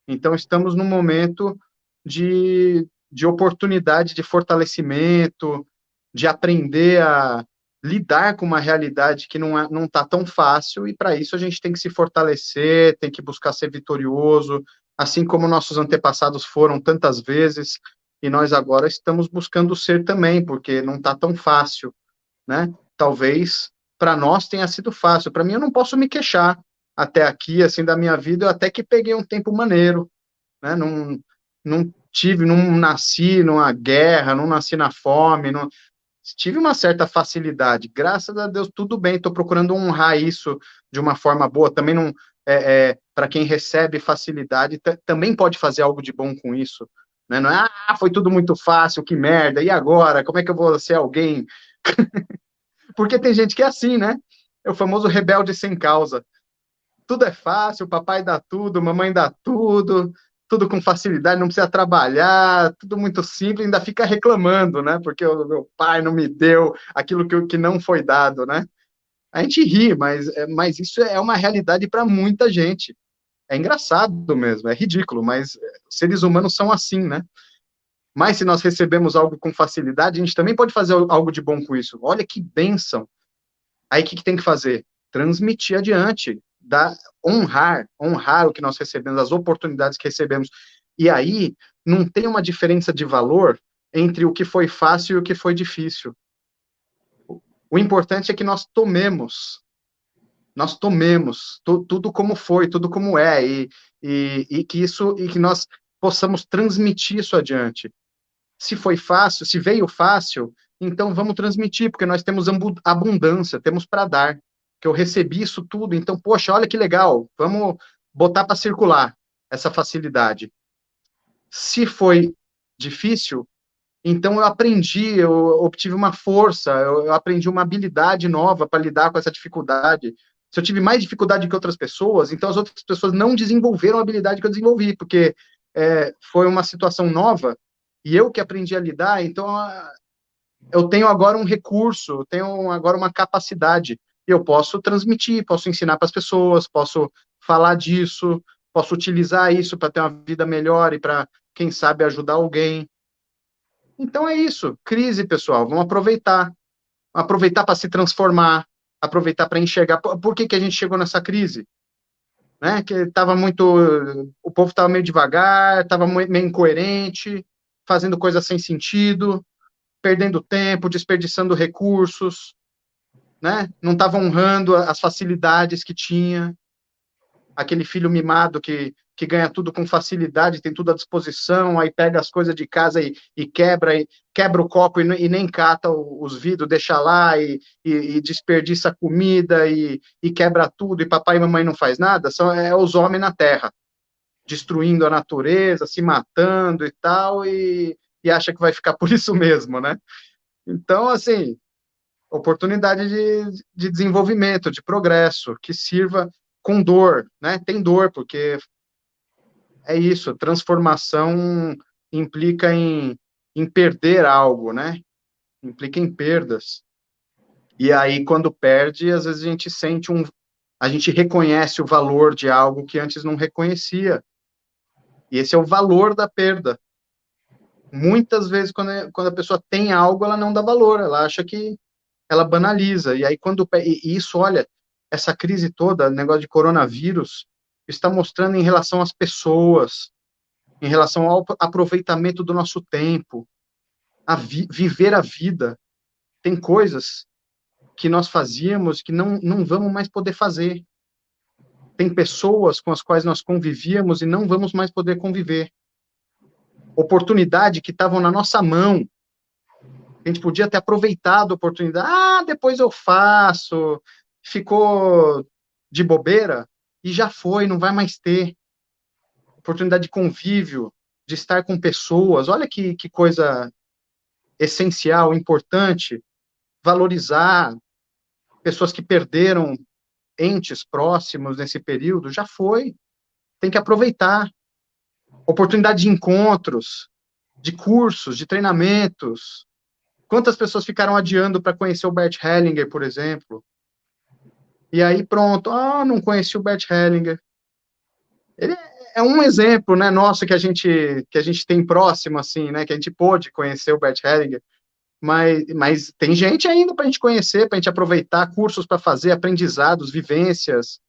S3: Então, estamos num momento de oportunidade, de fortalecimento, de aprender a lidar com uma realidade que não está tão fácil, e para isso a gente tem que se fortalecer, tem que buscar ser vitorioso, assim como nossos antepassados foram tantas vezes, e nós agora estamos buscando ser também, porque não está tão fácil, né? Talvez para nós tenha sido fácil, para mim eu não posso me queixar até aqui, assim, da minha vida, eu até que peguei um tempo maneiro, né? Não nasci numa guerra, não nasci na fome, tive uma certa facilidade, graças a Deus, tudo bem, estou procurando honrar isso de uma forma boa, também não, para quem recebe facilidade, também pode fazer algo de bom com isso, né? Não é, foi tudo muito fácil, que merda, e agora, como é que eu vou ser alguém? Porque tem gente que é assim, né? É o famoso rebelde sem causa, tudo é fácil, papai dá tudo, mamãe dá tudo com facilidade, não precisa trabalhar, tudo muito simples, ainda fica reclamando, né? Porque o meu pai não me deu aquilo que não foi dado, né? A gente ri, mas isso é uma realidade para muita gente. É engraçado mesmo, é ridículo, mas seres humanos são assim, né? Mas se nós recebemos algo com facilidade, a gente também pode fazer algo de bom com isso. Olha que bênção. Aí o que tem que fazer? Transmitir adiante, honrar o que nós recebemos, as oportunidades que recebemos. E aí não tem uma diferença de valor entre o que foi fácil e o que foi difícil. O importante é que nós tomemos tudo como foi, tudo como é, e que nós possamos transmitir isso adiante. Se foi fácil, se veio fácil, então vamos transmitir, porque nós temos abundância, temos para dar, que eu recebi isso tudo, então, poxa, olha que legal, vamos botar para circular essa facilidade. Se foi difícil, então eu aprendi, eu obtive uma força, eu aprendi uma habilidade nova para lidar com essa dificuldade. Se eu tive mais dificuldade que outras pessoas, então as outras pessoas não desenvolveram a habilidade que eu desenvolvi, porque foi uma situação nova, e eu que aprendi a lidar, então eu tenho agora um recurso, eu tenho agora uma capacidade, e eu posso transmitir, posso ensinar para as pessoas, posso falar disso, posso utilizar isso para ter uma vida melhor e para, quem sabe, ajudar alguém. Então é isso, crise, pessoal, vamos aproveitar para se transformar, aproveitar para enxergar por que a gente chegou nessa crise, né? Que o povo estava meio devagar, estava meio incoerente, fazendo coisas sem sentido, perdendo tempo, desperdiçando recursos, né? Não estava honrando as facilidades que tinha. Aquele filho mimado que ganha tudo com facilidade, tem tudo à disposição, aí pega as coisas de casa e quebra o copo e nem cata os vidros, deixa lá e desperdiça comida e quebra tudo, e papai e mamãe não faz nada. São os homens na terra, destruindo a natureza, se matando e tal, e acha que vai ficar por isso mesmo, né? Então, assim, oportunidade de desenvolvimento, de progresso, que sirva com dor, né? Tem dor, porque é isso, transformação implica em perder algo, né? Implica em perdas. E aí, quando perde, às vezes a gente reconhece o valor de algo que antes não reconhecia. E esse é o valor da perda. Muitas vezes, quando a pessoa tem algo, ela não dá valor, ela acha que ela banaliza. E aí, e isso, olha, essa crise toda, negócio de coronavírus, está mostrando em relação às pessoas, em relação ao aproveitamento do nosso tempo, viver a vida. Tem coisas que nós fazíamos que não vamos mais poder fazer. Tem pessoas com as quais nós convivíamos e não vamos mais poder conviver. Oportunidade que estavam na nossa mão. A gente podia ter aproveitado a oportunidade. Depois eu faço. Ficou de bobeira e já foi, não vai mais ter. Oportunidade de convívio, de estar com pessoas. Olha que coisa essencial, importante. Valorizar pessoas que perderam entes próximos nesse período. Já foi. Tem que aproveitar. Oportunidade de encontros, de cursos, de treinamentos. Quantas pessoas ficaram adiando para conhecer o Bert Hellinger, por exemplo? E aí, pronto, não conheci o Bert Hellinger. Ele é um exemplo, né, nosso que a gente tem próximo, assim, né, que a gente pôde conhecer o Bert Hellinger, mas tem gente ainda para a gente conhecer, para a gente aproveitar, cursos para fazer, aprendizados, vivências.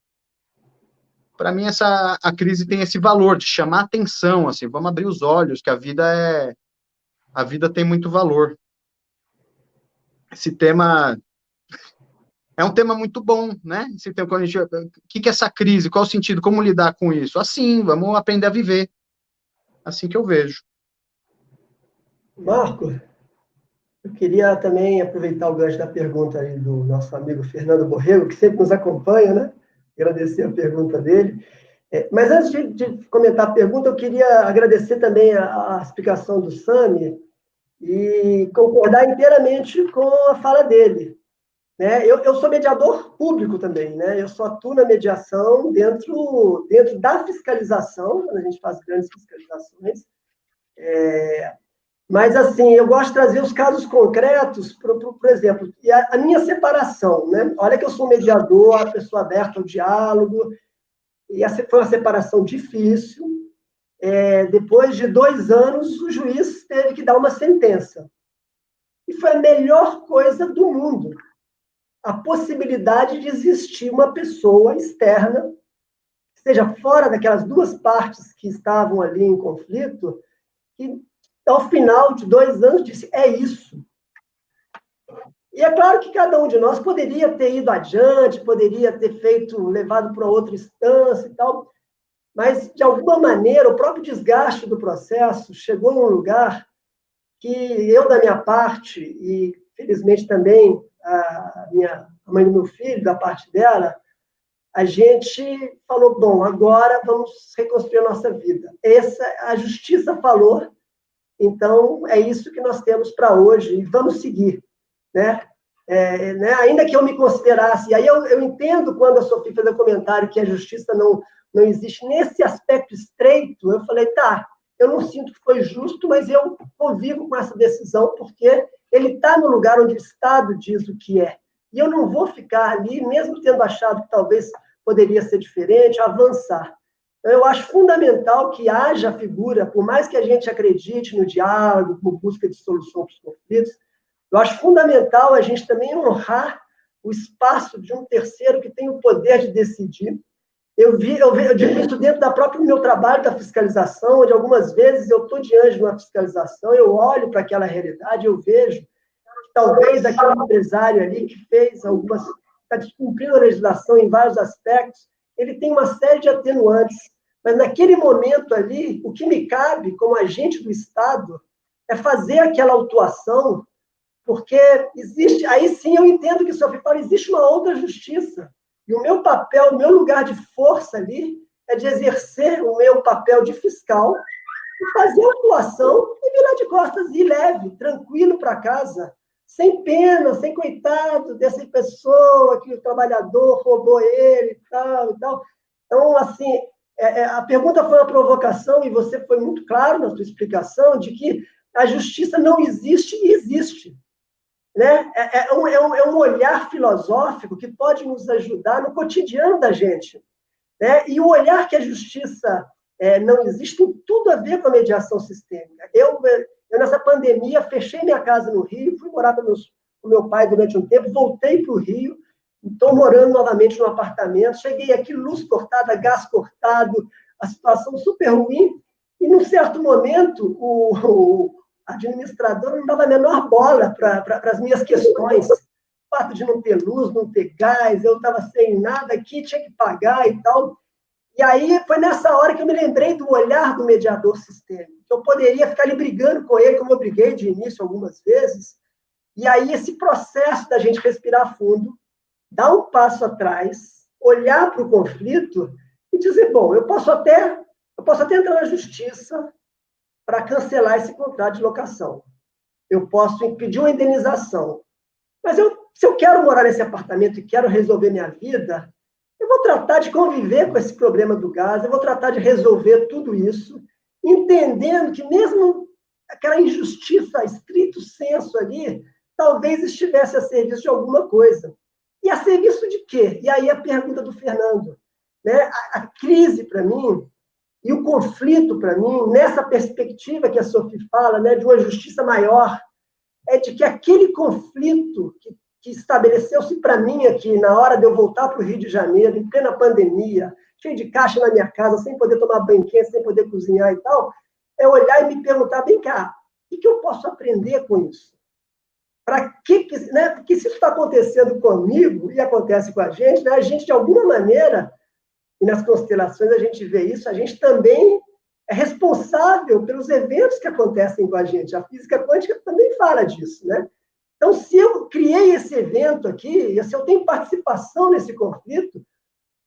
S3: Para mim, a crise tem esse valor de chamar atenção, assim, vamos abrir os olhos, que a vida tem muito valor. Esse tema é um tema muito bom, né? Esse tema, quando o que é essa crise? Qual o sentido? Como lidar com isso? Assim, vamos aprender a viver. Assim que eu vejo.
S2: Marco, eu queria também aproveitar o gancho da pergunta aí do nosso amigo Fernando Borrego, que sempre nos acompanha, né? Agradecer a pergunta dele. Mas antes de comentar a pergunta, eu queria agradecer também a explicação do Sami e concordar inteiramente com a fala dele. Né? Eu sou mediador público também, né? Eu só atuo na mediação dentro da fiscalização, quando a gente faz grandes fiscalizações. Mas, assim, eu gosto de trazer os casos concretos, por exemplo, e a minha separação, né? Olha que eu sou mediador, a pessoa aberta ao diálogo, e essa foi uma separação difícil. Depois de 2 anos, o juiz teve que dar uma sentença. E foi a melhor coisa do mundo. A possibilidade de existir uma pessoa externa, seja fora daquelas 2 partes que estavam ali em conflito, que ao final de 2 anos disse, é isso. E é claro que cada um de nós poderia ter ido adiante, poderia ter levado para outra instância e tal, mas, de alguma maneira, o próprio desgaste do processo chegou num lugar que eu, da minha parte, e felizmente também a mãe do meu filho, da parte dela, a gente falou, bom, agora vamos reconstruir a nossa vida. A justiça falou, então é isso que nós temos para hoje, e vamos seguir. Né? Ainda que eu me considerasse, e aí eu entendo quando a Sofia fez o comentário que a justiça não existe nesse aspecto estreito, eu falei, tá, eu não sinto que foi justo, mas eu convivo com essa decisão, porque ele está no lugar onde o Estado diz o que é. E eu não vou ficar ali, mesmo tendo achado que talvez poderia ser diferente, avançar. Então, eu acho fundamental que haja a figura, por mais que a gente acredite no diálogo, como busca de solução para os conflitos, eu acho fundamental a gente também honrar o espaço de um terceiro que tem o poder de decidir. Eu digo isso dentro da própria meu trabalho da fiscalização, onde algumas vezes eu estou diante de uma fiscalização, eu olho para aquela realidade, eu vejo que talvez aquele empresário ali que fez está descumprindo a legislação em vários aspectos, ele tem uma série de atenuantes, mas naquele momento ali, o que me cabe como agente do Estado é fazer aquela autuação, porque existe, aí sim eu entendo que o senhor fala, existe uma outra justiça. E o meu papel, o meu lugar de força ali é de exercer o meu papel de fiscal e fazer a autuação e virar de costas e ir leve, tranquilo para casa, sem pena, sem coitado dessa pessoa que o trabalhador roubou ele e tal, e tal. Então, assim, a pergunta foi uma provocação e você foi muito claro na sua explicação de que a justiça não existe e existe. Né? É um olhar filosófico que pode nos ajudar no cotidiano da gente. Né? E o olhar que a justiça não existe tem tudo a ver com a mediação sistêmica. Eu nessa pandemia, fechei minha casa no Rio, fui morar com meu pai durante um tempo, voltei para o Rio, estou morando novamente num apartamento, cheguei aqui, luz cortada, gás cortado, a situação super ruim, e num certo momento, o administrador não dava a menor bola para as minhas questões. O fato de não ter luz, não ter gás, eu estava sem nada aqui, tinha que pagar e tal. E aí foi nessa hora que eu me lembrei do olhar do mediador sistêmico, que eu poderia ficar ali brigando com ele, como eu briguei de início algumas vezes. E aí esse processo da gente respirar fundo, dar um passo atrás, olhar para o conflito e dizer, bom, eu posso até entrar na justiça para cancelar esse contrato de locação. Eu posso pedir uma indenização. Mas se eu quero morar nesse apartamento e quero resolver minha vida, eu vou tratar de conviver com esse problema do gás, eu vou tratar de resolver tudo isso, entendendo que mesmo aquela injustiça, estrito senso ali, talvez estivesse a serviço de alguma coisa. E a serviço de quê? E aí a pergunta do Fernando. Né? A crise, para mim, e o conflito, para mim, nessa perspectiva que a Sophie fala, né, de uma justiça maior, é de que aquele conflito que estabeleceu-se para mim aqui, na hora de eu voltar para o Rio de Janeiro, em plena pandemia, cheio de caixa na minha casa, sem poder tomar banho quente, sem poder cozinhar e tal, é olhar e me perguntar, vem cá, o que eu posso aprender com isso? Para que, né? Porque se isso está acontecendo comigo e acontece com a gente, né, a gente, de alguma maneira, e nas constelações a gente vê isso, a gente também é responsável pelos eventos que acontecem com a gente. A física quântica também fala disso, né? Então, se eu criei esse evento aqui, se eu tenho participação nesse conflito,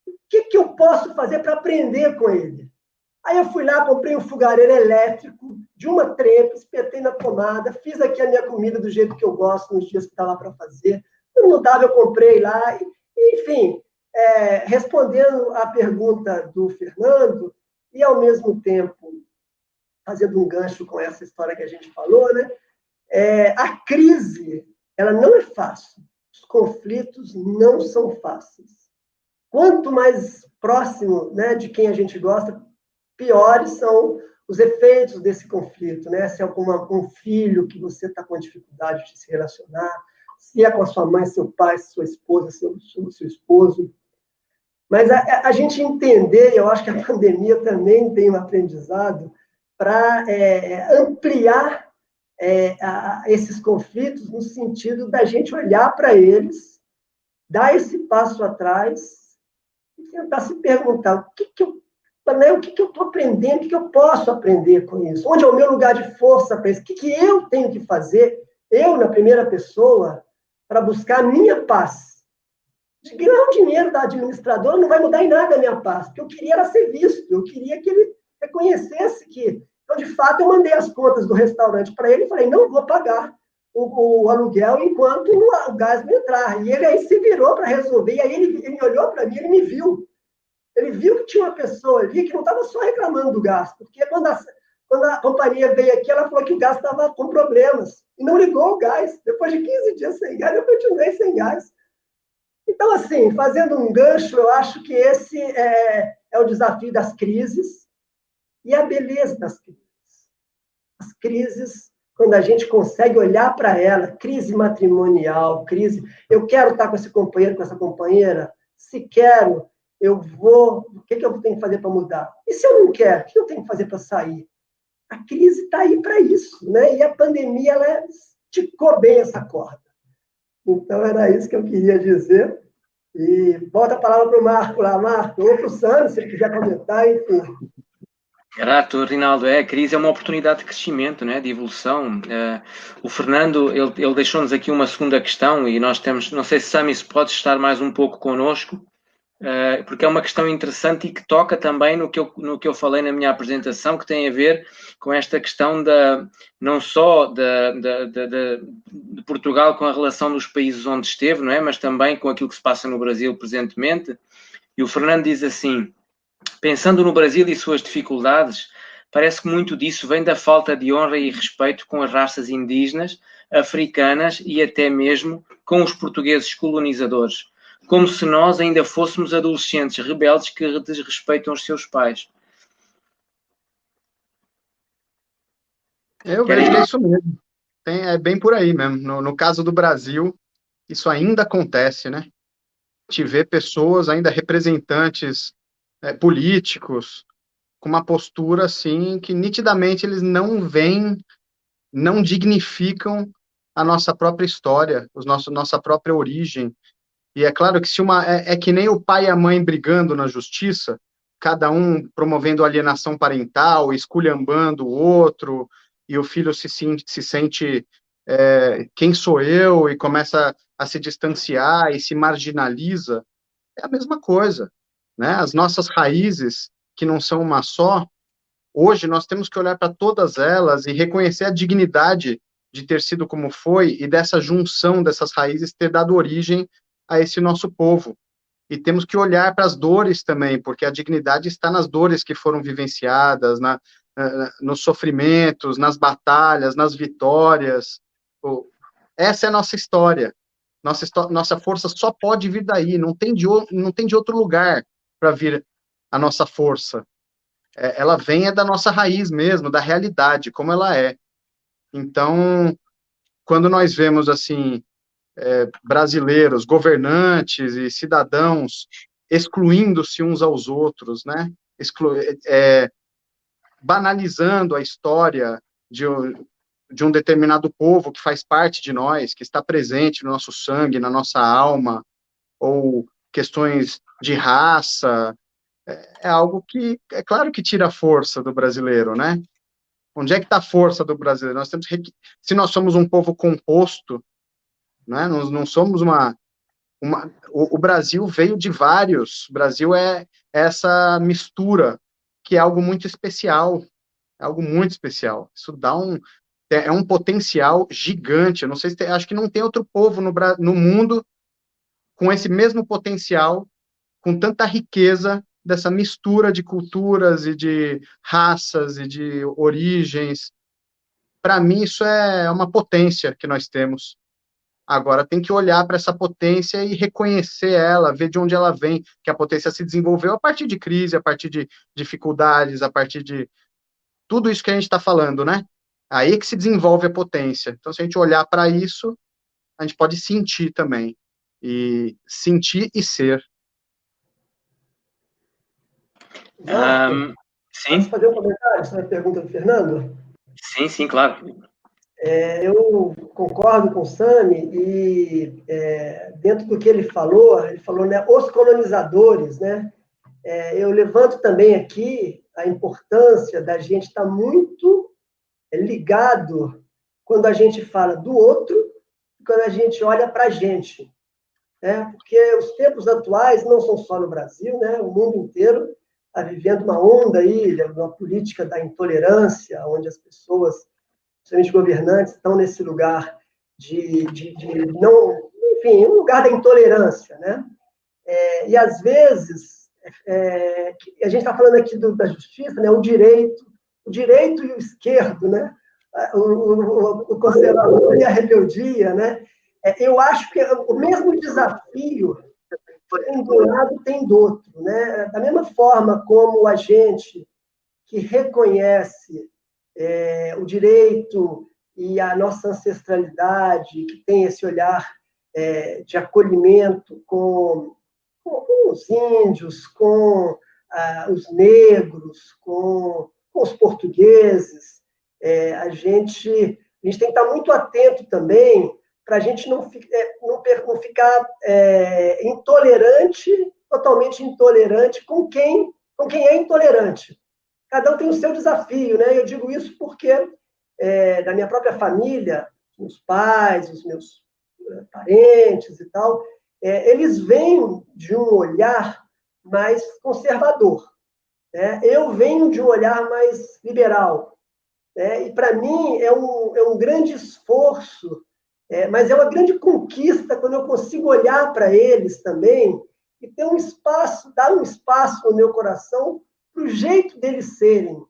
S2: o que eu posso fazer para aprender com ele? Aí eu fui lá, comprei um fogareiro elétrico de uma trempa, espetei na tomada, fiz aqui a minha comida do jeito que eu gosto nos dias que estava para fazer. Quando não dava, eu comprei lá. Enfim, respondendo à pergunta do Fernando, e ao mesmo tempo fazendo um gancho com essa história que a gente falou, né? A crise, ela não é fácil. Os conflitos não são fáceis. Quanto mais próximo, né, de quem a gente gosta, piores são os efeitos desse conflito, né? Se é com um filho que você está com dificuldade de se relacionar, se é com a sua mãe, seu pai, sua esposa, seu esposo. Mas a gente entender, eu acho que a pandemia também tem um aprendizado para ampliar esses conflitos no sentido da gente olhar para eles, dar esse passo atrás e tentar se perguntar o que eu estou aprendendo, o que eu posso aprender com isso? Onde é o meu lugar de força para isso? O que eu tenho que fazer, eu, na primeira pessoa, para buscar a minha paz? De ganhar o dinheiro da administradora não vai mudar em nada a minha paz, porque eu queria era ser visto, eu queria que ele reconhecesse que... Então, de fato, eu mandei as contas do restaurante para ele e falei, não vou pagar o aluguel enquanto o gás não entrar. E ele aí se virou para resolver, e aí ele olhou para mim, ele me viu. Ele viu que tinha uma pessoa ali que não estava só reclamando do gás, porque quando a companhia veio aqui, ela falou que o gás estava com problemas, e não ligou o gás. Depois de 15 dias sem gás, eu continuei sem gás. Então, assim, fazendo um gancho, eu acho que esse é o desafio das crises e a beleza das crises. As crises quando a gente consegue olhar para ela, crise matrimonial, crise, eu quero estar com esse companheiro, com essa companheira, se quero, eu vou, o que eu tenho que fazer para mudar? E se eu não quero, o que eu tenho que fazer para sair? A crise está aí para isso, né? E a pandemia, ela esticou bem essa corda. Então, era isso que eu queria dizer. E volta a palavra para o Marco lá, Marco, ou para o Sandro, se ele quiser comentar, enfim.
S1: Grato, Rinaldo. A crise é uma oportunidade de crescimento, né? De evolução. O Fernando, ele deixou-nos aqui uma segunda questão e nós temos, não sei se Sami se pode estar mais um pouco connosco, porque é uma questão interessante e que toca também no que eu falei na minha apresentação, que tem a ver com esta questão não só de Portugal com a relação dos países onde esteve, não é? Mas também com aquilo que se passa no Brasil presentemente. E o Fernando diz assim: pensando no Brasil e suas dificuldades, parece que muito disso vem da falta de honra e respeito com as raças indígenas, africanas e até mesmo com os portugueses colonizadores, como se nós ainda fôssemos adolescentes rebeldes que desrespeitam os seus pais.
S3: Eu vejo que é isso mesmo. É bem por aí mesmo. No caso do Brasil, isso ainda acontece, né? Te vê pessoas, ainda representantes políticos, com uma postura assim que nitidamente eles não veem, não dignificam a nossa própria história, nossa própria origem. E é claro que se é que nem o pai e a mãe brigando na justiça, cada um promovendo alienação parental, esculhambando o outro, e o filho se sente quem sou eu, e começa a se distanciar e se marginaliza. É a mesma coisa, né? As nossas raízes, que não são uma só, hoje nós temos que olhar para todas elas e reconhecer a dignidade de ter sido como foi e dessa junção dessas raízes ter dado origem a esse nosso povo. E temos que olhar para as dores também, porque a dignidade está nas dores que foram vivenciadas, nos sofrimentos, nas batalhas, nas vitórias. Essa é a nossa história. Nossa força só pode vir daí, não tem de outro lugar para vir a nossa força. Ela vem da nossa raiz mesmo, da realidade, como ela é. Então, quando nós vemos, assim, brasileiros, governantes e cidadãos excluindo-se uns aos outros, né? Banalizando a história de um determinado povo que faz parte de nós, que está presente no nosso sangue, na nossa alma, ou questões de raça, é algo que, é claro que tira a força do brasileiro, né? Onde é que está a força do brasileiro? Se nós somos um povo composto, né? Nós não somos o Brasil veio de vários. O Brasil é essa mistura que é algo muito especial. É algo muito especial. Isso dá um potencial gigante. Eu não sei se acho que não tem outro povo no mundo com esse mesmo potencial, com tanta riqueza dessa mistura de culturas e de raças e de origens. Para mim, isso é uma potência que nós temos. Agora, tem que olhar para essa potência e reconhecer ela, ver de onde ela vem, que a potência se desenvolveu a partir de crise, a partir de dificuldades, a partir de tudo isso que a gente está falando, né? Aí que se desenvolve a potência. Então, se a gente olhar para isso, a gente pode sentir também. E sentir e ser.
S1: Sim.
S2: Posso fazer um comentário sobre a pergunta do Fernando?
S1: Sim, claro.
S2: Eu concordo com o Sami e dentro do que ele falou, né, os colonizadores, né? Eu levanto também aqui a importância da gente estar muito ligado quando a gente fala do outro e quando a gente olha para a gente. Né? Porque os tempos atuais não são só no Brasil, né? O mundo inteiro está vivendo uma onda aí, uma política da intolerância, onde as pessoas, principalmente governantes, estão nesse lugar de não... Enfim, um lugar da intolerância, né? E, às vezes, a gente está falando aqui da justiça, né? O direito e o esquerdo, né? O conservador e a rebeldia, né? Eu acho que o mesmo desafio tem de um lado, tem do outro, né? Da mesma forma como a gente que reconhece o direito e a nossa ancestralidade, que tem esse olhar de acolhimento com os índios, com os negros, com os portugueses. A gente tem que estar muito atento também para a gente não ficar intolerante, totalmente intolerante com quem é intolerante. Cada um tem o seu desafio, né? Eu digo isso porque, da minha própria família, os meus pais, os meus parentes e tal, eles vêm de um olhar mais conservador. Né? Eu venho de um olhar mais liberal. Né? E, para mim, é um grande esforço, mas é uma grande conquista quando eu consigo olhar para eles também e ter um espaço, dar um espaço no meu coração para o jeito deles serem,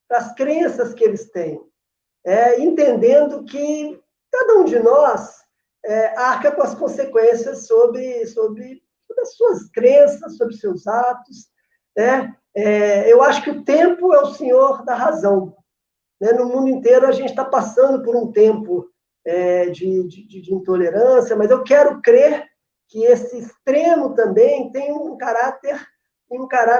S2: para as crenças que eles têm. Entendendo que cada um de nós arca com as consequências sobre as suas crenças, sobre seus atos. Né? Eu acho que o tempo é o senhor da razão. Né? No mundo inteiro, a gente está passando por um tempo de intolerância, mas eu quero crer que esse extremo também tem um caráter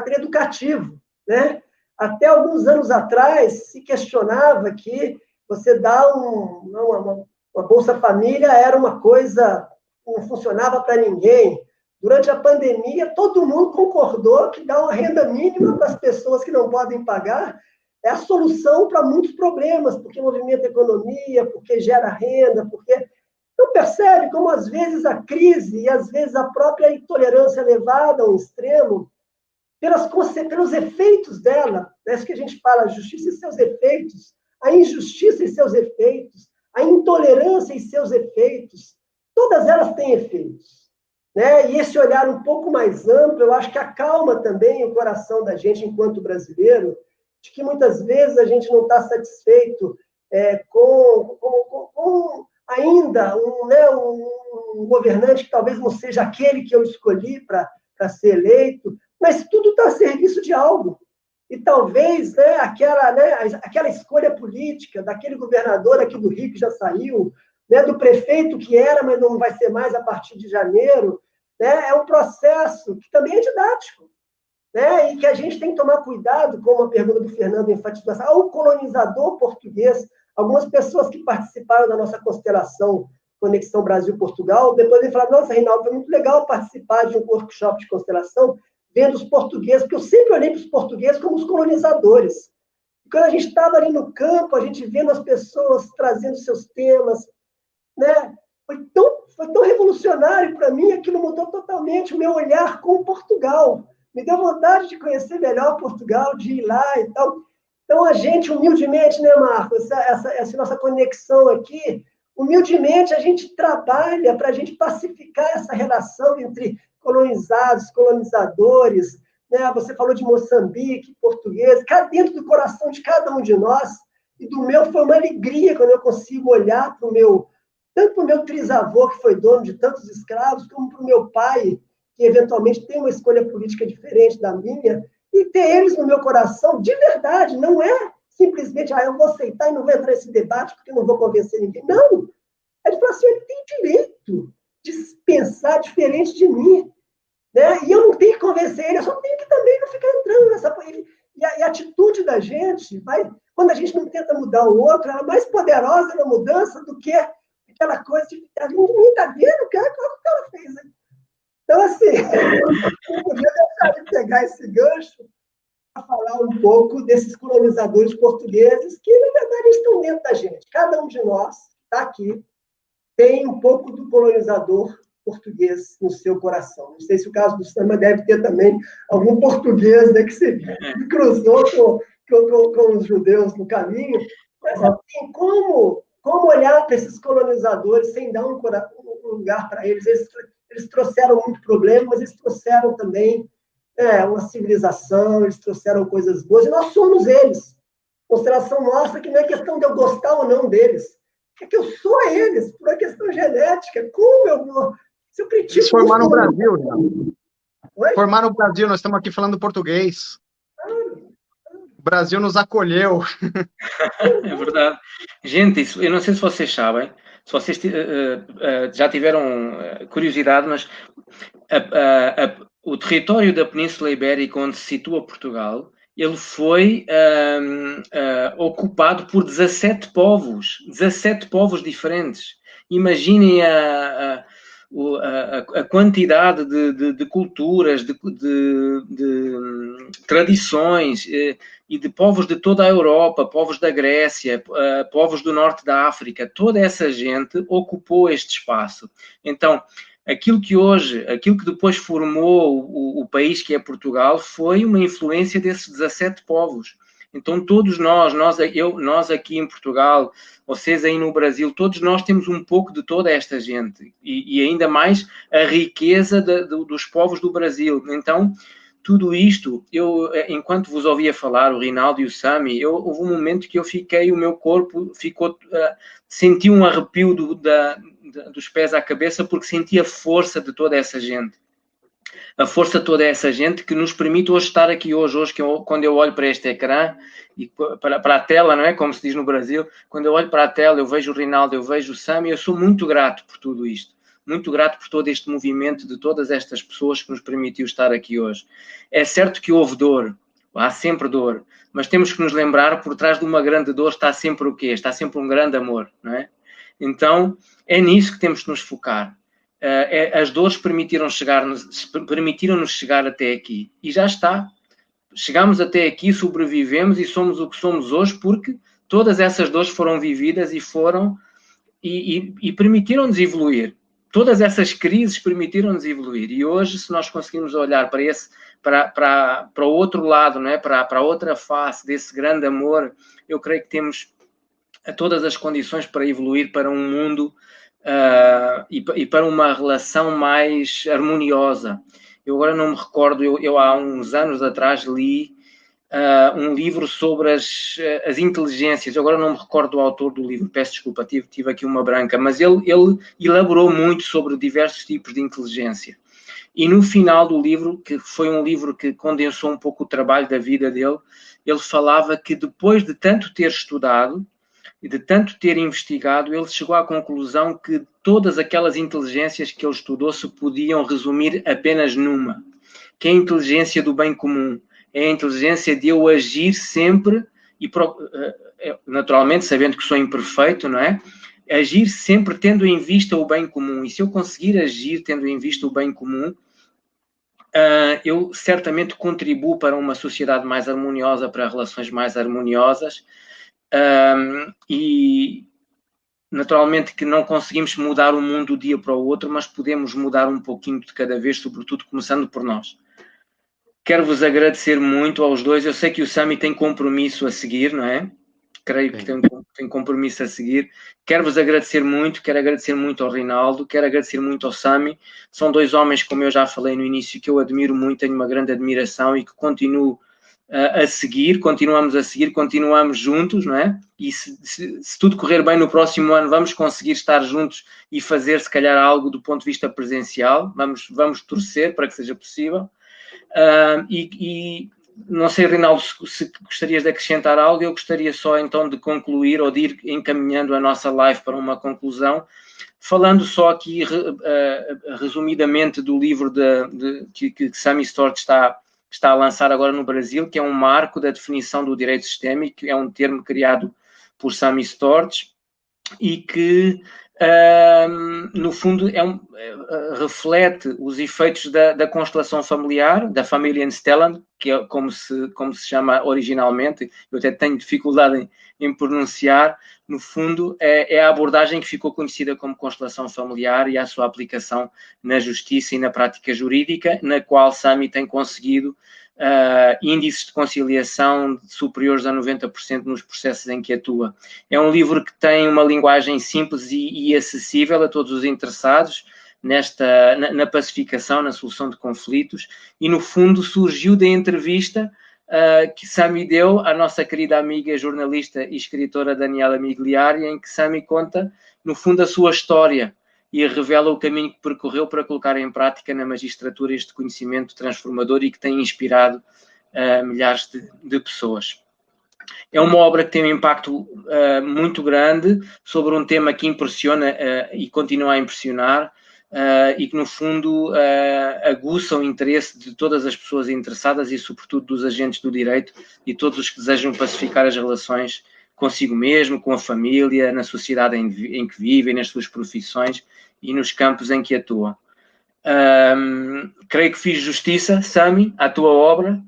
S2: educativo. Né? Até alguns anos atrás, se questionava que você dar uma Bolsa Família era uma coisa que não funcionava para ninguém. Durante a pandemia, todo mundo concordou que dar uma renda mínima para as pessoas que não podem pagar é a solução para muitos problemas, porque movimenta a economia, porque gera renda, porque... Então, percebe como, às vezes, a crise e, às vezes, a própria intolerância levada ao extremo, pelos efeitos dela, é isso que a gente fala, a justiça e seus efeitos, a injustiça e seus efeitos, a intolerância e seus efeitos, todas elas têm efeitos. Né? E esse olhar um pouco mais amplo, eu acho que acalma também o coração da gente, enquanto brasileiro, de que muitas vezes a gente não está satisfeito com ainda um governante que talvez não seja aquele que eu escolhi para ser eleito, mas tudo está a serviço de algo. E talvez aquela escolha política daquele governador aqui do Rio que já saiu, do prefeito que era, mas não vai ser mais a partir de janeiro, é um processo que também é didático. E que a gente tem que tomar cuidado, como a pergunta do Fernando enfatizou, ao colonizador português. Algumas pessoas que participaram da nossa constelação Conexão Brasil-Portugal, depois ele falaram, nossa, Reinaldo, foi muito legal participar de um workshop de constelação, vendo os portugueses, porque eu sempre olhei para os portugueses como os colonizadores. E quando a gente estava ali no campo, a gente vendo as pessoas trazendo seus temas, foi tão revolucionário para mim, aquilo mudou totalmente o meu olhar com Portugal. Me deu vontade de conhecer melhor Portugal, de ir lá e tal. Então, a gente, humildemente, Marcos, essa nossa conexão aqui, humildemente, a gente trabalha para a gente pacificar essa relação entre colonizados, colonizadores. Você falou de Moçambique, português, cá dentro do coração de cada um de nós, e do meu foi uma alegria quando eu consigo olhar tanto para o meu trisavô, que foi dono de tantos escravos, como para o meu pai, que eventualmente tem uma escolha política diferente da minha, e ter eles no meu coração, de verdade, não é simplesmente, eu vou aceitar e não vou entrar nesse debate porque não vou convencer ninguém. Não! Ele falou assim, ele tem direito de pensar diferente de mim. E eu não tenho que convencer ele, eu só tenho que também não ficar entrando nessa... E a atitude da gente, quando a gente não tenta mudar o outro, ela é mais poderosa na mudança do que aquela coisa de... Ninguém está vendo o que o cara fez aí. Então, assim, eu podia deixar de pegar esse gancho para falar um pouco desses colonizadores portugueses que, na verdade, estão dentro da gente. Cada um de nós está aqui, tem um pouco do colonizador português no seu coração. Não sei se o caso do Sama deve ter também algum português que se cruzou com os judeus no caminho. Mas, assim, como olhar para esses colonizadores sem dar um lugar para eles? Eles trouxeram muito problema, mas eles trouxeram também uma civilização, eles trouxeram coisas boas, e nós somos eles. A constelação mostra que não é questão de eu gostar ou não deles, é que eu sou eles, por uma questão genética. Como eu vou... Se eu critico...
S3: Eles formaram o Brasil, né? Formaram o Brasil, nós estamos aqui falando português. O Brasil nos acolheu.
S1: É verdade. Gente, isso, eu não sei se vocês sabem, se vocês já tiveram curiosidade, mas o território da Península Ibérica, onde se situa Portugal, ele foi ocupado por 17 povos diferentes. Imaginem a quantidade de culturas, de tradições e de povos de toda a Europa, povos da Grécia, povos do norte da África. Toda essa gente ocupou este espaço. Então, aquilo que depois formou o país que é Portugal, foi uma influência desses 17 povos. Então, todos nós aqui em Portugal, vocês aí no Brasil, todos nós temos um pouco de toda esta gente. E ainda mais a riqueza dos povos do Brasil. Então, tudo isto, enquanto vos ouvia falar, o Rinaldo e o Sami, houve um momento que o meu corpo ficou, senti um arrepio dos pés à cabeça, porque senti a força de toda essa gente. A força de toda essa gente que nos permite hoje estar aqui hoje quando eu olho para este ecrã e para a tela, não é? Como se diz no Brasil, quando eu olho para a tela, eu vejo o Rinaldo, eu vejo o Sami, eu sou muito grato por tudo isto. Muito grato por todo este movimento de todas estas pessoas que nos permitiu estar aqui hoje. É certo que houve dor, há sempre dor, mas temos que nos lembrar, por trás de uma grande dor está sempre o quê? Está sempre um grande amor, não é? Então, é nisso que temos que nos focar. As dores permitiram-nos chegar até aqui. E já está. Chegamos até aqui, sobrevivemos e somos o que somos hoje porque todas essas dores foram vividas e permitiram-nos evoluir. Todas essas crises permitiram-nos evoluir. E hoje, se nós conseguirmos olhar para o outro lado, não é? para a outra face desse grande amor, eu creio que temos todas as condições para evoluir para um mundo e para uma relação mais harmoniosa. Eu agora não me recordo, eu há uns anos atrás li um livro sobre as inteligências. Eu agora não me recordo do autor do livro, peço desculpa, tive aqui uma branca, mas ele elaborou muito sobre diversos tipos de inteligência. E no final do livro, que foi um livro que condensou um pouco o trabalho da vida dele, ele falava que depois de tanto ter estudado e de tanto ter investigado, ele chegou à conclusão que todas aquelas inteligências que ele estudou se podiam resumir apenas numa, que é a inteligência do bem comum. É a inteligência de eu agir sempre, e naturalmente sabendo que sou imperfeito, não é? Agir sempre tendo em vista o bem comum. E se eu conseguir agir tendo em vista o bem comum, eu certamente contribuo para uma sociedade mais harmoniosa, para relações mais harmoniosas. E naturalmente que não conseguimos mudar o mundo de um dia para o outro, mas podemos mudar um pouquinho de cada vez, sobretudo começando por nós. Quero-vos agradecer muito aos dois. Eu sei que o Sami tem compromisso a seguir, não é? Creio que tem compromisso a seguir. Quero-vos agradecer muito, quero agradecer muito ao Rinaldo, quero agradecer muito ao Sami. São dois homens, como eu já falei no início, que eu admiro muito, tenho uma grande admiração e que continuo a seguir, continuamos juntos, não é? E se tudo correr bem no próximo ano, vamos conseguir estar juntos e fazer, se calhar, algo do ponto de vista presencial. Vamos torcer para que seja possível. E não sei, Rinaldo, se gostarias de acrescentar algo. Eu gostaria só então de concluir ou de ir encaminhando a nossa live para uma conclusão, falando só aqui resumidamente do livro que Sami Stord está a lançar agora no Brasil, que é um marco da definição do direito sistémico, que é um termo criado por Sami Stord e que no fundo reflete os efeitos da constelação familiar, da Familienstellung, que é como se chama originalmente. Eu até tenho dificuldade em pronunciar. No fundo, é a abordagem que ficou conhecida como constelação familiar e a sua aplicação na justiça e na prática jurídica, na qual Sami tem conseguido índices de conciliação superiores a 90% nos processos em que atua. É um livro que tem uma linguagem simples e acessível a todos os interessados na pacificação, na solução de conflitos, e no fundo surgiu da entrevista que Sami deu à nossa querida amiga, jornalista e escritora Daniela Migliari, em que Sami conta, no fundo, a sua história e revela o caminho que percorreu para colocar em prática na magistratura este conhecimento transformador e que tem inspirado milhares de pessoas. É uma obra que tem um impacto muito grande sobre um tema que impressiona e continua a impressionar, e que, no fundo, aguça o interesse de todas as pessoas interessadas e, sobretudo, dos agentes do direito e todos os que desejam pacificar as relações consigo mesmo, com a família, na sociedade em que vivem, nas suas profissões e nos campos em que atuam. Creio que fiz justiça, Sami, à tua obra.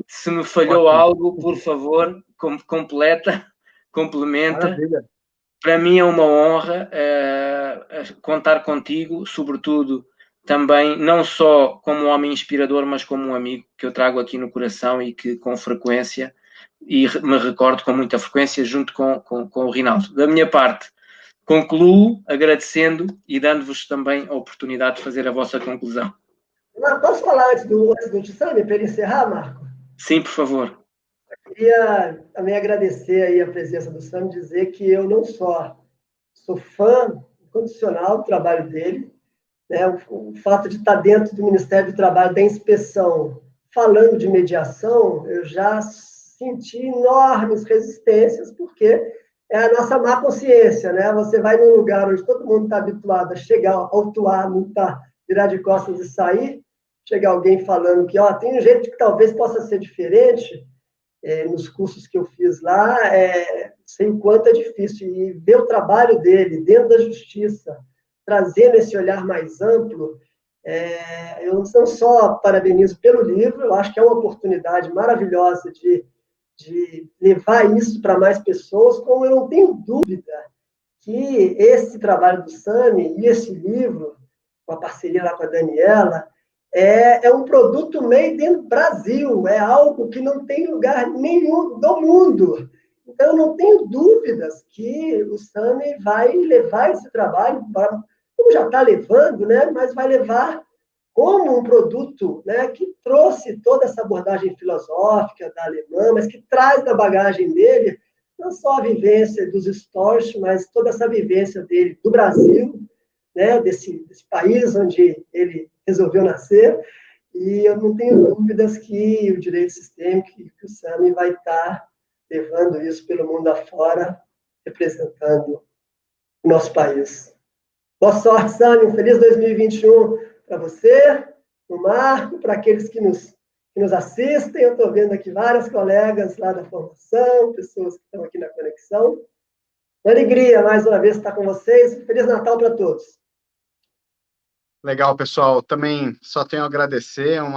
S1: Se me falhou algo, por favor, complementa.
S3: Maravilha.
S1: Para mim é uma honra contar contigo, sobretudo também, não só como um homem inspirador, mas como um amigo que eu trago aqui no coração e que com frequência, e me recordo com muita frequência, junto com o Rinaldo. Da minha parte, concluo agradecendo e dando-vos também a oportunidade de fazer a vossa conclusão.
S2: Posso falar antes do Sami, para ele encerrar, Marco?
S1: Sim, por favor.
S2: Queria também agradecer aí a presença do Sami, dizer que eu não só sou fã incondicional do trabalho dele, né, o fato de estar dentro do Ministério do Trabalho, da inspeção, falando de mediação, eu já senti enormes resistências, porque é a nossa má consciência, né? Você vai num lugar onde todo mundo está habituado a chegar, autuar, multar, virar de costas e sair, chega alguém falando que tem um jeito que talvez possa ser diferente. Nos cursos que eu fiz lá, sei o quanto é difícil, e ver o trabalho dele dentro da justiça, trazendo esse olhar mais amplo, eu não só parabenizo pelo livro, eu acho que é uma oportunidade maravilhosa de levar isso para mais pessoas, como eu não tenho dúvida que esse trabalho do Sami e esse livro, com a parceria lá com a Daniela, é um produto made in Brasil, é algo que não tem lugar nenhum do mundo. Então, eu não tenho dúvidas que o Sami vai levar esse trabalho, como já está levando, né? Mas vai levar como um produto, né, que trouxe toda essa abordagem filosófica da alemã, mas que traz na bagagem dele não só a vivência dos stories, mas toda essa vivência dele do Brasil, né, desse país onde ele resolveu nascer, e eu não tenho dúvidas que o direito sistêmico, que o Sami vai estar levando isso pelo mundo afora, representando o nosso país. Boa sorte, Sami, um feliz 2021 para você, para o Marco, para aqueles que nos assistem. Eu estou vendo aqui vários colegas lá da formação, pessoas que estão aqui na conexão. Uma alegria, mais uma vez, estar com vocês. Feliz Natal para todos.
S3: Legal, pessoal. Também só tenho a agradecer, um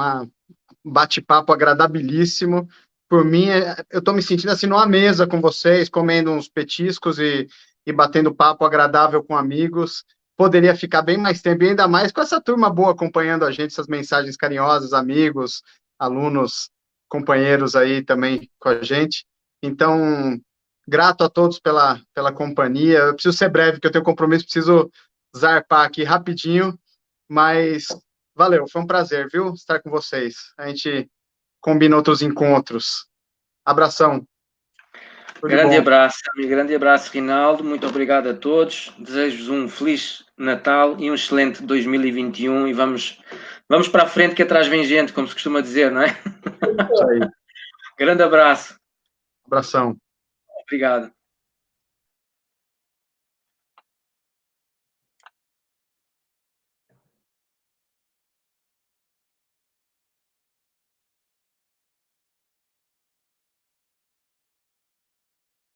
S3: bate-papo agradabilíssimo. Por mim, eu estou me sentindo assim numa mesa com vocês, comendo uns petiscos e batendo papo agradável com amigos. Poderia ficar bem mais tempo, e ainda mais com essa turma boa acompanhando a gente, essas mensagens carinhosas, amigos, alunos, companheiros aí também com a gente. Então, grato a todos pela companhia. Eu preciso ser breve, porque eu tenho compromisso, preciso zarpar aqui rapidinho. Mas valeu, foi um prazer, viu, estar com vocês. A gente combina outros encontros. Abração.
S1: Grande abraço, amigo. Grande abraço, Rinaldo. Muito obrigado a todos. Desejo-vos um feliz Natal e um excelente 2021. E vamos para a frente, que atrás vem gente, como se costuma dizer, não é?
S3: Isso aí.
S1: Grande abraço.
S3: Abração.
S1: Obrigado.